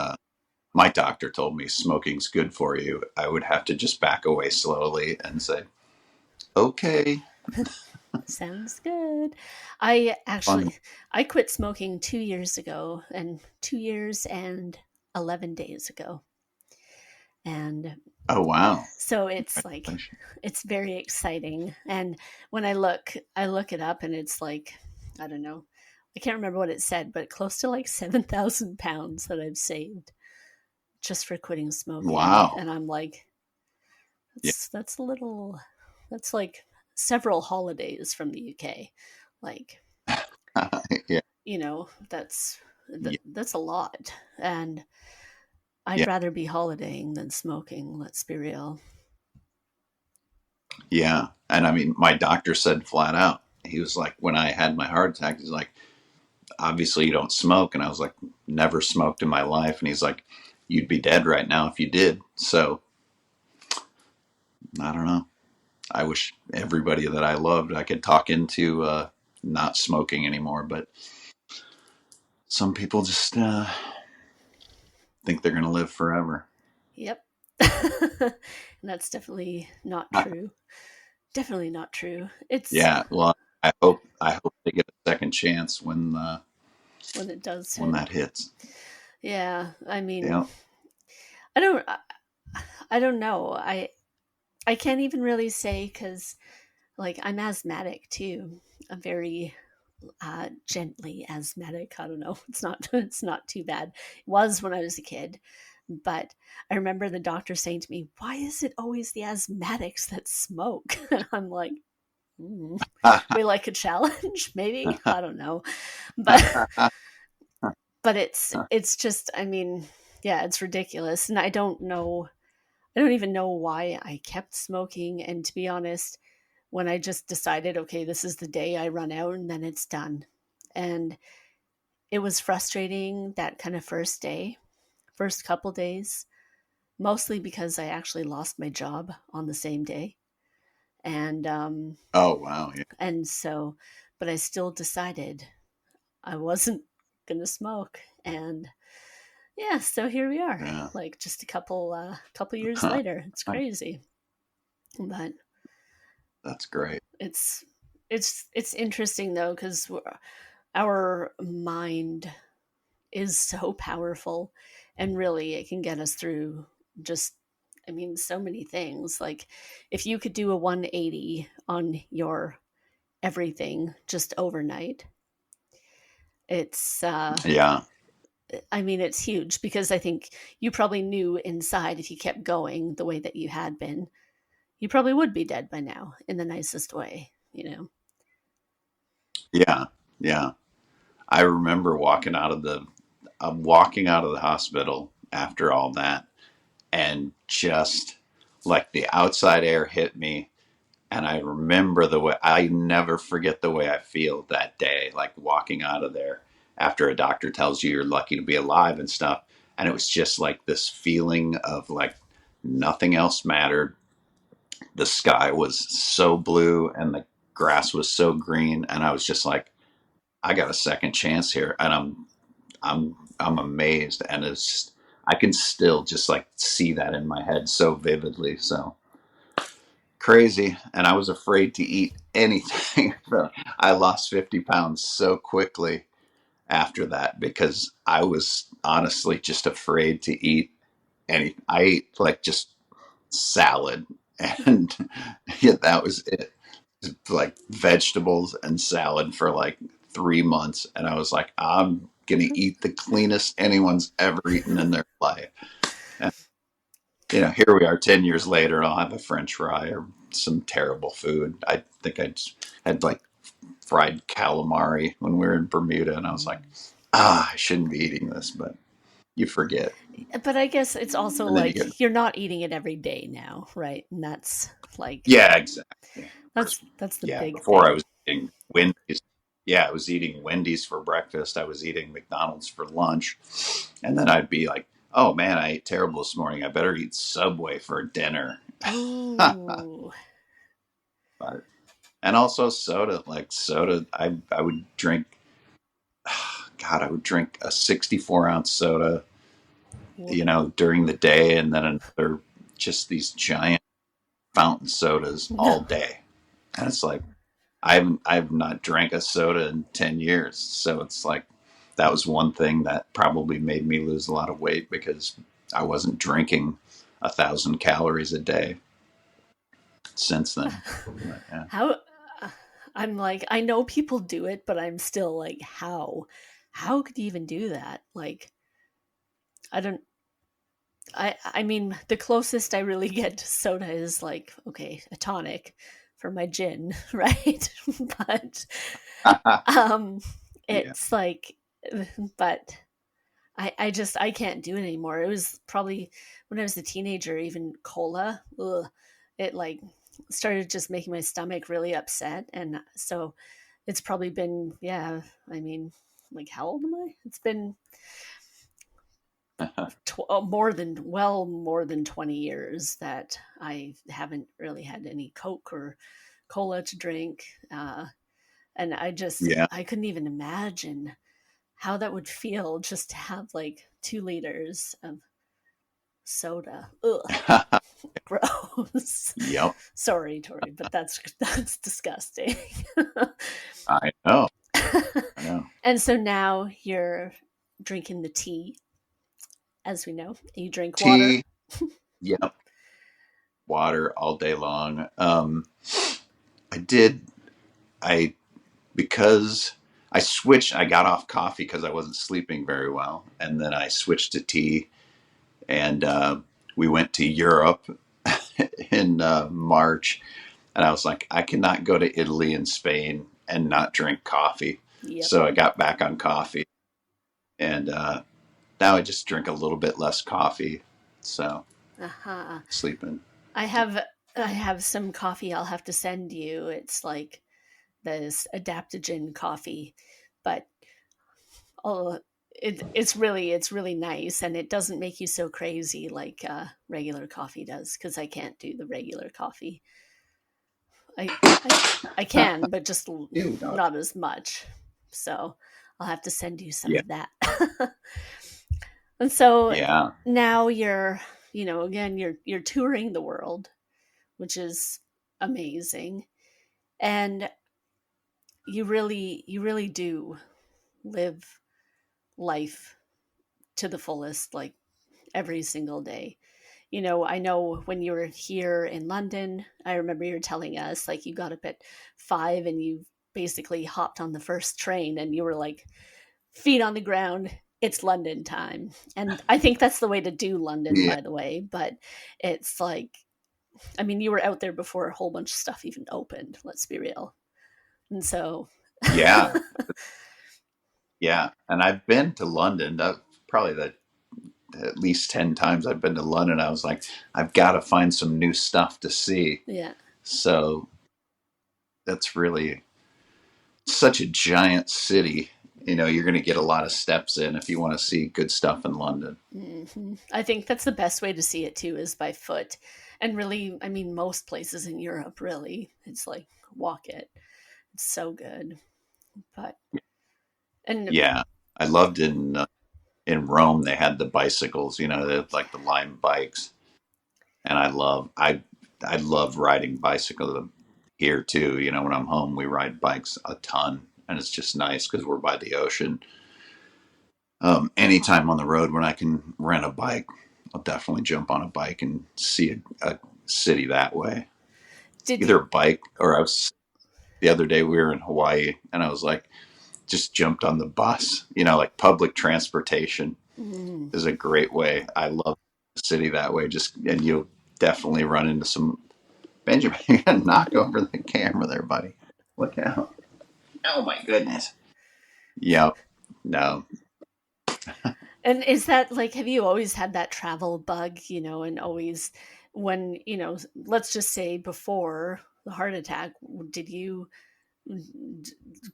S2: my doctor told me smoking's good for you, I would have to just back away slowly and say, okay,
S1: Sounds good. I
S2: fun.
S1: actually I quit smoking 2 years ago, and 2 years and 11 days ago. And
S2: Oh, wow.
S1: so it's like, it's very exciting. And when I look it up, and it's like, I don't know, I can't remember what it said, but close to like 7,000 pounds that I've saved just for quitting smoking.
S2: Wow.
S1: And I'm like,
S2: Yeah.
S1: that's a little, that's like several holidays from the UK. Like,
S2: Yeah.
S1: that's
S2: Yeah.
S1: that's a lot. And I'd
S2: Yeah.
S1: rather be holidaying than smoking, let's be real.
S2: Yeah. And I mean, my doctor said flat out, he was like, when I had my heart attack, he's like, obviously you don't smoke. And I was like, never smoked in my life. And he's like, you'd be dead right now if you did. So I don't know. I wish everybody that I loved I could talk into not smoking anymore. But some people just think they're going to live forever.
S1: Yep. And that's definitely not true. Definitely not true. It's
S2: Yeah. Well, I hope they get a second chance
S1: when it does
S2: when
S1: hit.
S2: that hits.
S1: Yeah, I mean,
S2: Yeah.
S1: I don't I don't know. I can't even really say, cuz like I'm asthmatic too. I'm very gently asthmatic. I don't know. It's not too bad. It was when I was a kid, but I remember the doctor saying to me, "Why is it always the asthmatics that smoke?" And I'm like, "We like a challenge, maybe. I don't know," but it's just. I mean, yeah, it's ridiculous, and I don't know. I don't even know why I kept smoking. And to be honest, when I just decided, okay, this is the day I run out, and then it's done, and it was frustrating that kind of first day, first couple days, mostly because I actually lost my job on the same day. And
S2: Oh, wow. Yeah.
S1: and so but I still decided I wasn't going to smoke. And yeah, so here we are.
S2: Yeah.
S1: Like just a couple years later. It's crazy. But
S2: That's great.
S1: it's interesting though, cuz our mind is so powerful, and really it can get us through just, I mean, so many things. Like if you could do a 180 on your everything just overnight, it's
S2: Yeah.
S1: I mean, it's huge, because I think you probably knew inside, if you kept going the way that you had been, you probably would be dead by now in the nicest way, you know.
S2: Yeah. Yeah. I remember walking out of the hospital after all that, and just like the outside air hit me. And I remember I never forget the way I feel that day, like walking out of there after a doctor tells you you're lucky to be alive and stuff. And it was just like this feeling of like nothing else mattered. The sky was so blue and the grass was so green. And I was just like, I got a second chance here. And I'm amazed. And it's just, I can still just like see that in my head so vividly. So crazy. And I was afraid to eat anything. I lost 50 pounds so quickly after that because I was honestly just afraid to eat any. I ate like just salad, and yeah, that was it. Like vegetables and salad for like 3 months. And I was like, I'm going to eat the cleanest anyone's ever eaten in their life. And, here we are 10 years later. I'll have a French fry or some terrible food. I think I just had like fried calamari when we were in Bermuda. And I was like, I shouldn't be eating this, but you forget.
S1: But I guess it's also
S2: And then you get,
S1: like you're not eating it every day now, right? And that's like
S2: yeah, exactly.
S1: that's the
S2: Yeah,
S1: big
S2: before I
S1: thing.
S2: was eating Wendy's. Yeah, I was eating Wendy's for breakfast. I was eating McDonald's for lunch. And then I'd be like, oh man, I ate terrible this morning. I better eat Subway for dinner.
S1: Oh,
S2: But, and also soda. Like soda, I would drink, God, I would drink a 64-ounce soda, during the day, and then another, just these giant fountain sodas all
S1: no.
S2: day. And it's like, I've not drank a soda in 10 years. So it's like that was one thing that probably made me lose a lot of weight because I wasn't drinking 1,000 calories a day since then. But, yeah.
S1: How I'm like, I know people do it, but I'm still like, how could you even do that? Like, I don't. I mean, the closest I really get to soda is like, okay, a tonic for my gin, right? But um,
S2: Yeah.
S1: it's like, but I can't do it anymore. It was probably when I was a teenager, even cola, ugh, it like started just making my stomach really upset. And so it's probably been, yeah, I mean, like how old am I? It's been more than 20 years that I haven't really had any Coke or cola to drink. And
S2: Yeah.
S1: I couldn't even imagine how that would feel just to have like 2 liters of soda. Ugh, gross.
S2: Yep.
S1: Sorry, Tori, but that's disgusting.
S2: I know. I know.
S1: And so now you're drinking the tea, as we know. You drink water.
S2: Tea. Yep. Water all day long. I did. I because I switched. I got off coffee because I wasn't sleeping very well, and then I switched to tea. And we went to Europe in March, and I was like, I cannot go to Italy and Spain and not drink coffee.
S1: Yep.
S2: So I got back on coffee, and now I just drink a little bit less coffee. So
S1: Uh-huh.
S2: sleeping.
S1: I have I have some coffee I'll have to send you. It's like this adaptogen coffee, but oh, it's really nice, and it doesn't make you so crazy like regular coffee does, because I can't do the regular coffee. I can, but just
S2: Ew, no.
S1: not as much. So I'll have to send you some
S2: Yeah,
S1: of that. And so
S2: yeah,
S1: now you're, again, you're touring the world, which is amazing. And you really do live life to the fullest, like every single day. I know when you were here in London, I remember you were telling us like you got up at 5 and you basically hopped on the first train and you were like feet on the ground. It's London time. And I think that's the way to do London,
S2: yeah,
S1: by the way. But it's like, I mean, you were out there before a whole bunch of stuff even opened, let's be real. And so,
S2: yeah, yeah. And I've been to London. That probably the at least 10 times I've been to London. I was like, I've got to find some new stuff to see.
S1: yeah.
S2: So that's really such a giant city. You're going to get a lot of steps in if you want to see good stuff in London.
S1: I think that's the best way to see it too, is by foot. And really, I mean, most places in Europe, really, it's like walk it. It's so good. But, and
S2: Yeah, I loved in Rome. They had the bicycles. They had like the Lime bikes, and I love riding bicycle here too. When I'm home, we ride bikes a ton, and it's just nice because we're by the ocean. Anytime on the road when I can rent a bike, I'll definitely jump on a bike and see a city that way.
S1: did
S2: Either a bike or I was the other day we were in Hawaii and I was like, just jumped on the bus. Like public transportation
S1: mm,
S2: is a great way. I love the city that way. And you'll definitely run into some Benjamin. You're gonna knock over the camera there, buddy. Look out! Oh my goodness. Yep. No.
S1: and is that like, have you always had that travel bug, and always when, let's just say before the heart attack, did you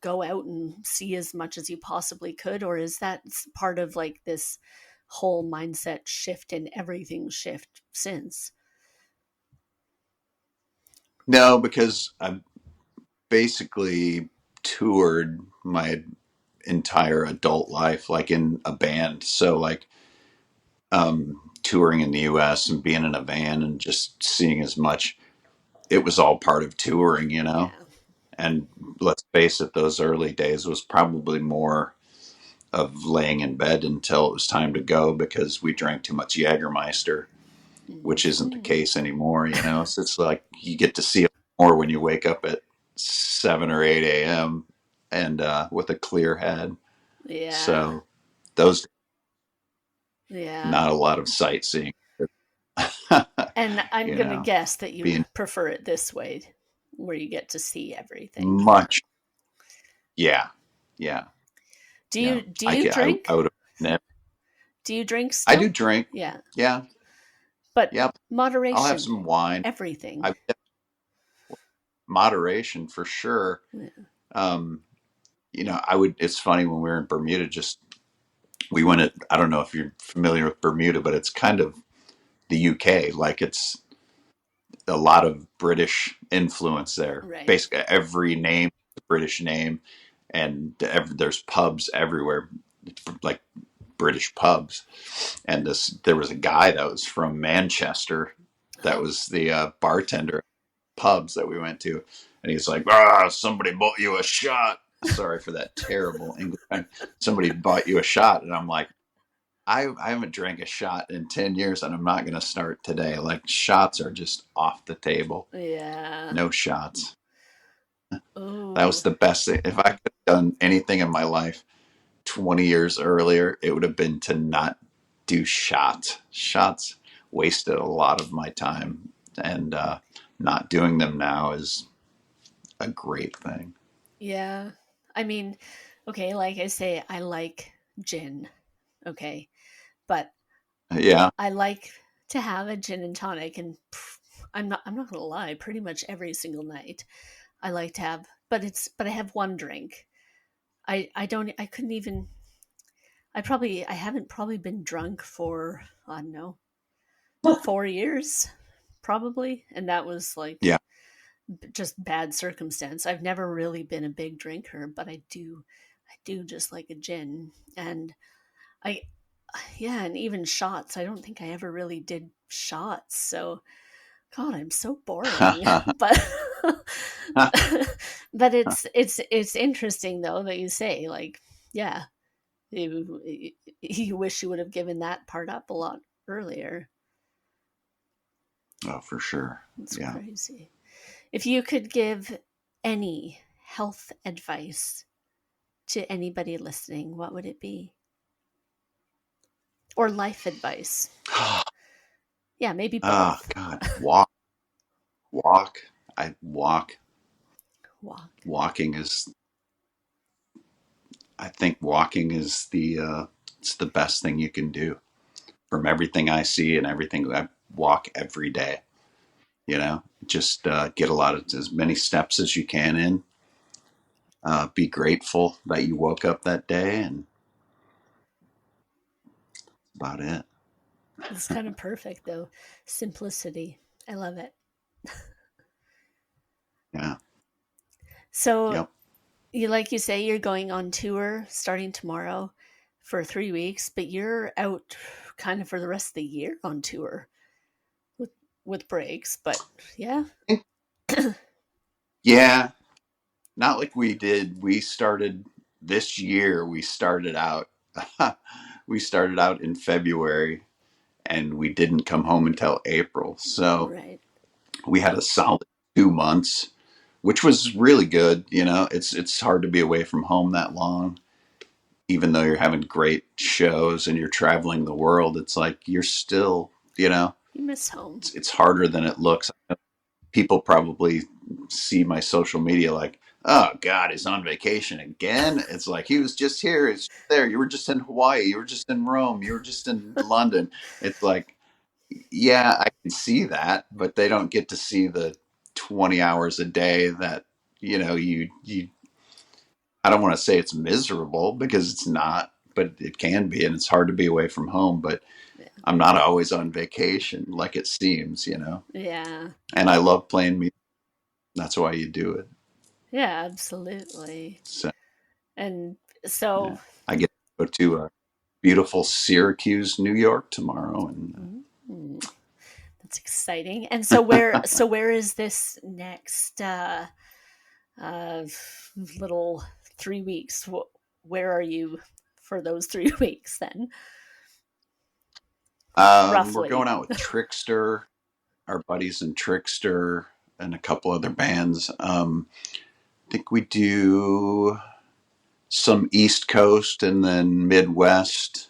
S1: go out and see as much as you possibly could, or is that part of like this whole mindset shift and everything shift since?
S2: No, because I've basically toured my entire adult life, like in a band. So like touring in the U.S. and being in a van and just seeing as much. It was all part of touring.
S1: Yeah.
S2: And let's face it, those early days was probably more of laying in bed until it was time to go because we drank too much Jägermeister, which isn't the
S1: Mhm.
S2: case anymore. So it's like you get to see it more when you wake up at 7 or 8 a.m. and with a clear head.
S1: Yeah.
S2: So those
S1: Yeah.
S2: not a lot of sightseeing.
S1: And I'm
S2: you
S1: going to
S2: know,
S1: guess that you
S2: being
S1: prefer it this way, where you get to see everything.
S2: much, yeah, yeah,
S1: Do
S2: yeah.
S1: you do
S2: I
S1: you
S2: can, I
S1: drink?
S2: would have.
S1: Do you drink
S2: I do
S1: still?
S2: drink.
S1: Yeah.
S2: Yeah,
S1: But
S2: yep. I'll have
S1: moderation,
S2: some wine.
S1: everything.
S2: I moderation for sure.
S1: Yeah.
S2: Um, I would. It's funny when we were in Bermuda. Just we went at. I don't know if you're familiar with Bermuda, but it's kind of the UK. Like it's a lot of British influence there.
S1: Right.
S2: Basically, every name is a British name, and there's pubs everywhere, like British pubs. And there was a guy that was from Manchester, that
S1: Oh.
S2: was the bartender at pubs that we went to, and he's like, somebody bought you a shot. Sorry for that terrible English. Somebody bought you a shot, and I'm like, I haven't drank a shot in 10 years and I'm not going to start today. Like shots are just off the table.
S1: Yeah.
S2: No shots. That was
S1: Oh,
S2: the best thing. If I could have done anything in my life 20 years earlier, it would have been to not do shots. Shots wasted a lot of my time, and not doing them now is a great thing.
S1: yeah. I mean, okay, like I say, I like gin, okay, but
S2: Yeah.
S1: I like to have a gin and tonic, and I'm not gonna lie, pretty much every single night I like to have, but I have one drink. I don't I couldn't even I haven't probably been drunk for, I don't know, 4 years probably, and that was like
S2: Yeah.
S1: just bad circumstance. I've never really been a big drinker, but I do just like a gin. And I yeah, and even shots. I don't think I ever really did shots. So God, I'm so boring. But but it's interesting though that you say like, yeah, you wish you would have given that part up a lot earlier.
S2: Oh, for sure.
S1: It's
S2: Yeah.
S1: crazy. If you could give any health advice to anybody listening, what would it be? Or life advice? Yeah, maybe
S2: Oh
S1: both.
S2: God, walk. I walk.
S1: Walk.
S2: Walking is. I think walking is it's the best thing you can do. From everything I see and everything, I walk every day. Just get a lot of as many steps as you can in. Be grateful that you woke up that day, and about it.
S1: It's kind of perfect though. Simplicity. I love it.
S2: Yeah.
S1: So
S2: Yep.
S1: you like you say you're going on tour starting tomorrow for 3 weeks, but you're out kind of for the rest of the year on tour with with breaks. But yeah,
S2: Yeah. Not like we did. We started this year. We started out. We started out in February, and we didn't come home until April. So
S1: right.
S2: we had a solid 2 months, which was really good. It's hard to be away from home that long, even though you're having great shows and you're traveling the world. It's like you're still,
S1: You miss home.
S2: it's harder than it looks. People probably see my social media like, oh God, he's on vacation again. It's like he was just here, he's there. You were just in Hawaii, you were just in Rome, you were just in London. It's like, yeah, I can see that, but they don't get to see the 20 hours a day that you. I don't want to say it's miserable because it's not, but it can be, and it's hard to be away from home. But
S1: Yeah.
S2: I'm not always on vacation like it seems.
S1: Yeah.
S2: And I love playing music. That's why you do it.
S1: Yeah, absolutely.
S2: So
S1: And so
S2: yeah, I get to go to beautiful Syracuse, New York tomorrow, and
S1: mm, that's exciting. And so where is this next uh little 3 weeks? Where are you for those 3 weeks then?
S2: we're going
S1: Roughly.
S2: out with Trickster, our buddies in Trickster, and a couple other bands. I think we do some East Coast and then Midwest.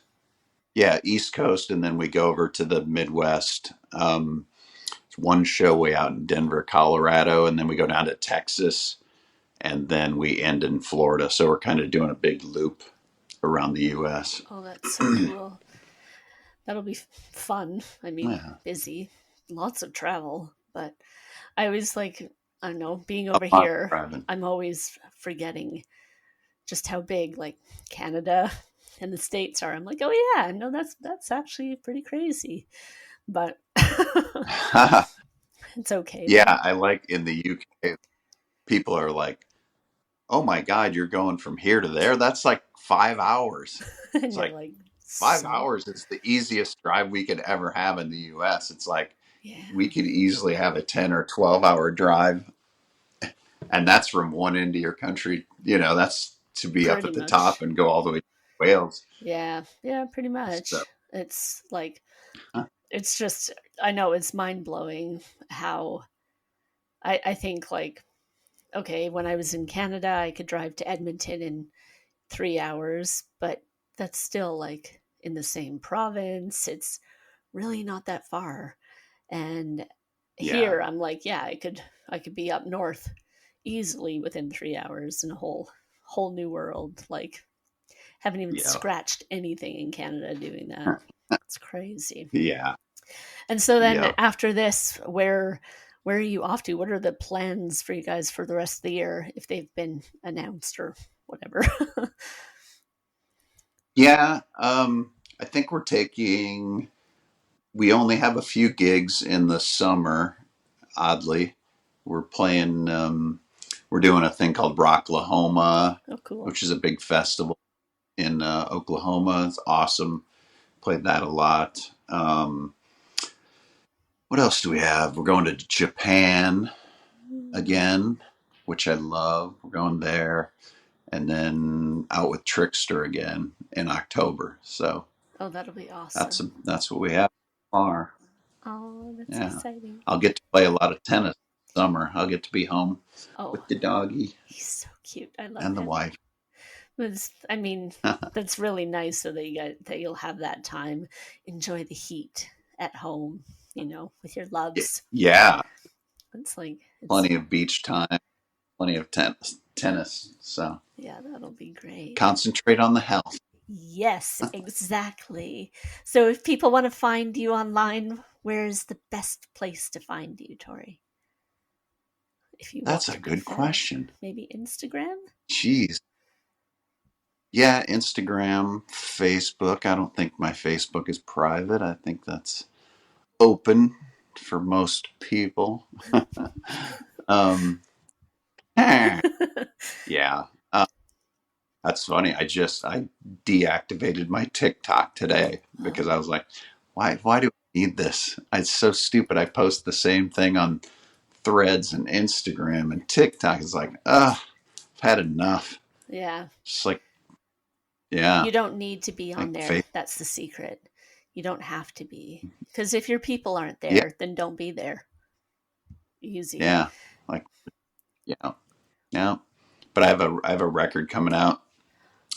S2: Yeah, East Coast, and then we go over to the Midwest. One show way out in Denver, Colorado, and then we go down to Texas, and then we end in Florida. So we're kind of doing a big loop around the U.S.
S1: Oh, that's so cool. That'll be fun. I mean,
S2: Yeah,
S1: busy, lots of travel, but I always like, I don't know, being
S2: a
S1: over
S2: lot of
S1: here,
S2: driving.
S1: I'm always forgetting just how big like Canada and the States are. I'm like, oh yeah, no, that's actually pretty crazy. But it's okay
S2: Yeah,
S1: though.
S2: I like in the UK, people are like, "Oh my God, you're going from here to there? That's like 5 hours."
S1: And
S2: It's
S1: you're
S2: like
S1: like,
S2: five
S1: so
S2: hours is the easiest drive we could ever have in the U.S. It's like we
S1: yeah,
S2: could easily have a 10 or 12-hour drive, and that's from one end of your country. That's to be up
S1: pretty
S2: at the top
S1: much.
S2: and go all the way to Wales.
S1: Yeah, yeah, pretty
S2: So,
S1: much. It's like it's just I know it's mind blowing how I think like okay, when I was in Canada, I could drive to Edmonton in 3 hours, but that's still like in the same province. It's really not that far. And
S2: Yeah.
S1: here I'm like, yeah, I could be up north easily within 3 hours in a whole new world. Like haven't even
S2: Yeah.
S1: scratched anything in Canada doing that. It's crazy.
S2: Yeah.
S1: And so then
S2: Yep.
S1: after this, where are you off to? What are the plans for you guys for the rest of the year if they've been announced or whatever?
S2: Yeah. I think we only have a few gigs in the summer, oddly. We're playing, we're doing a thing called Rocklahoma,
S1: Oh, cool.
S2: which is a big festival in Oklahoma. It's awesome. Played that a lot. What else do we have? We're going to Japan again, which I love. We're going there. And then out with Trickster again in October. So
S1: Oh, that'll be awesome.
S2: that's what we have so far.
S1: Oh, that's
S2: Yeah.
S1: exciting.
S2: I'll get to play a lot of tennis this summer. I'll get to be home
S1: Oh,
S2: with the doggy
S1: he's so cute. I love
S2: and the
S1: him.
S2: wife.
S1: I mean, that's really nice so that you'll have that time. Enjoy the heat at home, with your loves.
S2: Yeah.
S1: It's like it's
S2: Plenty of beach time, plenty of tennis. So
S1: yeah, that'll be great.
S2: concentrate on the health.
S1: Yes, exactly. So if people want to find you online, where's the best place to find you, Tori? If you want
S2: That's
S1: to
S2: a
S1: be
S2: good
S1: found,
S2: question.
S1: maybe Instagram?
S2: Jeez. Yeah, Instagram, Facebook. I don't think my Facebook is private. I think that's open for most people. um, yeah, that's funny. I deactivated my TikTok today because I was like, why do I need this? It's so stupid. I post the same thing on Threads and Instagram, and TikTok is like, I've had enough.
S1: Yeah.
S2: Just like, yeah,
S1: You don't need to be on
S2: like
S1: there.
S2: face.
S1: That's the secret. You don't have to be. Because if your people aren't
S2: Yeah,
S1: there, then don't be there. Easy.
S2: yeah, like yeah, yeah. But I have a record coming out.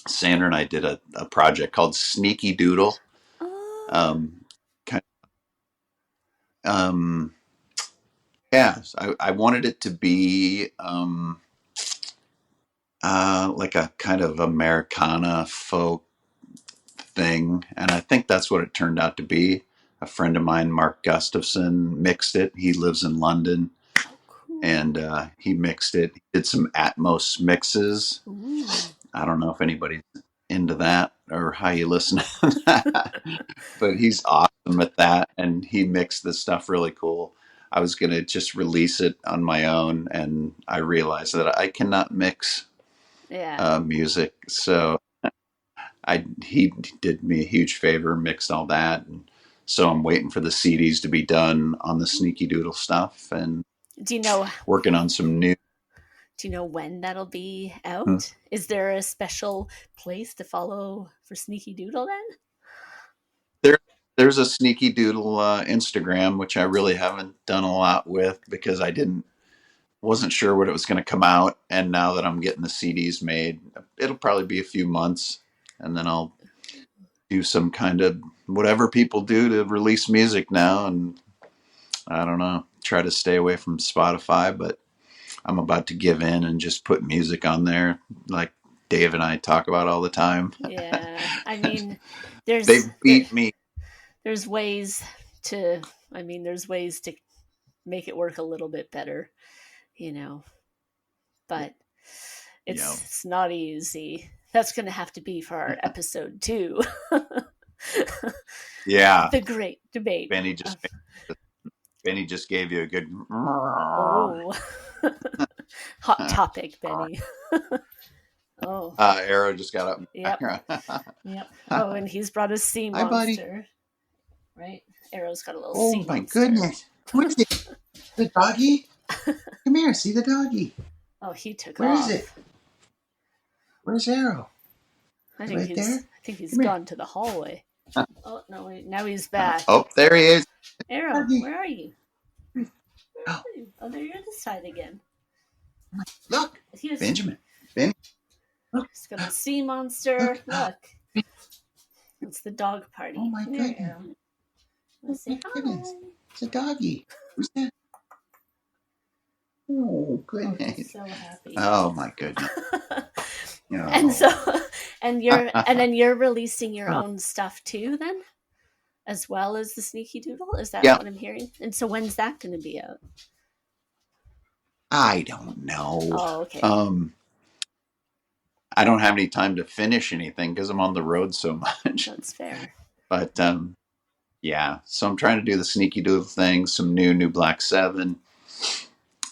S2: Sandra and I did a project called Sneaky Doodle.
S1: Oh,
S2: Um, kind yeah, I wanted it to be like a kind of Americana folk thing, and I think that's what it turned out to be. A friend of mine, Mark Gustafson, mixed it. He lives in London,
S1: oh, cool.
S2: and he mixed it. He did some Atmos mixes.
S1: Ooh.
S2: I don't know if anybody's into that or how you listen to that, but he's awesome at that, and he mixed this stuff really cool. I was gonna just release it on my own, and I realized that I cannot mix
S1: Yeah.
S2: music, so he did me a huge favor, mixed all that, and so I'm waiting for the CDs to be done on the Sneaky Doodle stuff, and
S1: Do you know
S2: working on some new.
S1: do you know when that'll be
S2: Hmm.
S1: out? Is there a special place to follow for Sneaky Doodle then?
S2: There, there's a Sneaky Doodle Instagram, which I really haven't done a lot with because I didn't wasn't sure what it was going to come out, and now that I'm getting the CDs made, it'll probably be a few months, and then I'll do some kind of whatever people do to release music now, and I don't know, try to stay away from Spotify, but I'm about to give in and just put music on there, like Dave and I talk about all the time.
S1: Yeah. I mean, there's
S2: They
S1: there
S2: beat me.
S1: there's ways to there's ways to make it work a little bit better, you know. But
S2: Yeah,
S1: it's not easy. That's going to have to be for our episode 2.
S2: yeah.
S1: The great debate
S2: Benny
S1: of
S2: just Benny just gave you a good.
S1: oh, hot topic, Benny. Oh,
S2: Arrow just got
S1: yep,
S2: up.
S1: yep. Oh, and he's brought a sea
S2: Hi, buddy.
S1: monster, right? Arrow's got a little
S2: Oh
S1: sea
S2: my
S1: monster.
S2: goodness. Who is it? The doggy? Come here, see the doggy.
S1: Oh, he took
S2: Where is it?
S1: off.
S2: Where's Arrow?
S1: I
S2: Is it
S1: think
S2: right there?
S1: he's
S2: Come here.
S1: gone to the hallway. Oh no, wait, now he's back.
S2: Oh, there he is.
S1: Arrow,
S2: Doggy.
S1: where are you? Where
S2: Oh,
S1: are you? Oh, there you're this side again.
S2: Look, Benjamin. Ben, look.
S1: He's got the sea monster. Look. It's the dog party.
S2: Oh my goodness.
S1: Let's say hi.
S2: It's a doggy. Who's that? Oh,
S1: Oh,
S2: goodness.
S1: he's so happy.
S2: Oh my goodness.
S1: And so, and then you're releasing your own stuff too, then, as well as the Sneaky Doodle. Is that what I'm hearing? And so, when's that going to be out?
S2: I don't know.
S1: Oh, okay.
S2: I don't have any time to finish anything because I'm on the road so much.
S1: That's fair.
S2: But yeah, so I'm trying to do the Sneaky Doodle thing, some new Black 7.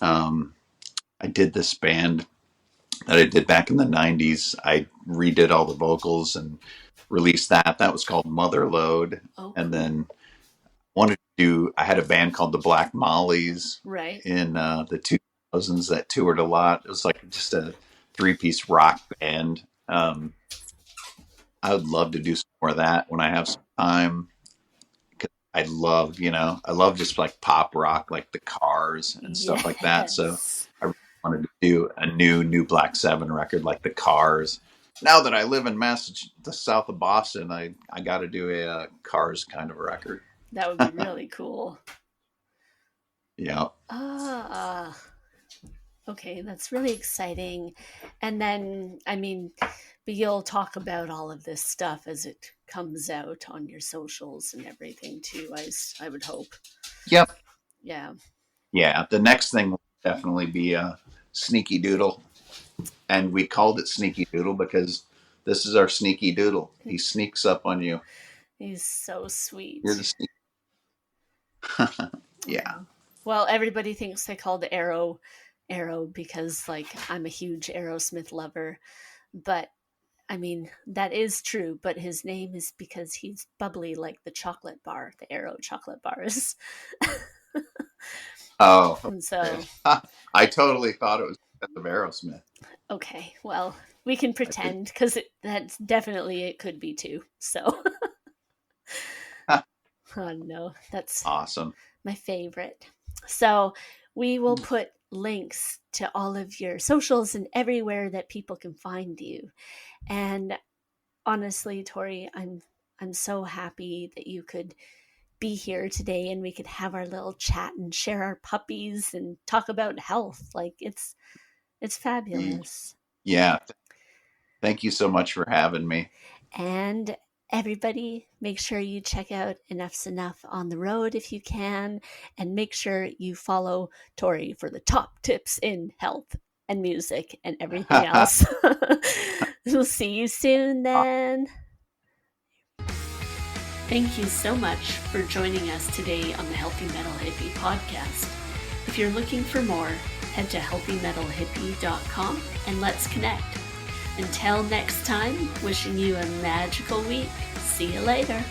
S2: I did this band that I did back in the 90s. I redid all the vocals and released that. That was called Motherlode.
S1: Oh, cool.
S2: And then I had a band called the Black Mollies in the 2000s that toured a lot. It was like just a 3-piece rock band. I would love to do some more of that when I have some time. I love just like pop rock, like the Cars and stuff like that. So I really wanted to do a new Black 7 record like the Cars. Now that I live in Massachusetts, south of Boston, I got to do a Cars kind of record.
S1: That would be really cool.
S2: Yeah.
S1: Okay, that's really exciting. And then, I mean, but you'll talk about all of this stuff as it comes out on your socials and everything too, I would hope.
S2: Yep.
S1: Yeah.
S2: Yeah, the next thing will definitely be a Sneaky Doodle. And we called it Sneaky Doodle because this is our Sneaky Doodle. He sneaks up on you.
S1: He's so sweet.
S2: You're the sneaky. Yeah.
S1: Well, everybody thinks they called Arrow because, like, I'm a huge Aerosmith lover. But, I mean, that is true. But his name is because he's bubbly like the chocolate bar, the Arrow chocolate bars.
S2: Oh.
S1: And so
S2: I totally thought it was because of Aerosmith.
S1: Okay, well, we can pretend because that's definitely it could be too. So, oh no, that's
S2: awesome.
S1: My favorite. So we will put links to all of your socials and everywhere that people can find you. And honestly, Tory, I'm so happy that you could be here today and we could have our little chat and share our puppies and talk about health. Like it's fabulous.
S2: Yeah. Thank you so much for having me.
S1: And everybody, make sure you check out Enuff's Enough on the road if you can, and make sure you follow Tory for the top tips in health and music and everything else. We'll see you soon then. Thank you so much for joining us today on the Healthy Metal Hippie podcast. If you're looking for more, head to healthymetalhippie.com and let's connect. Until next time, wishing you a magical week. See you later.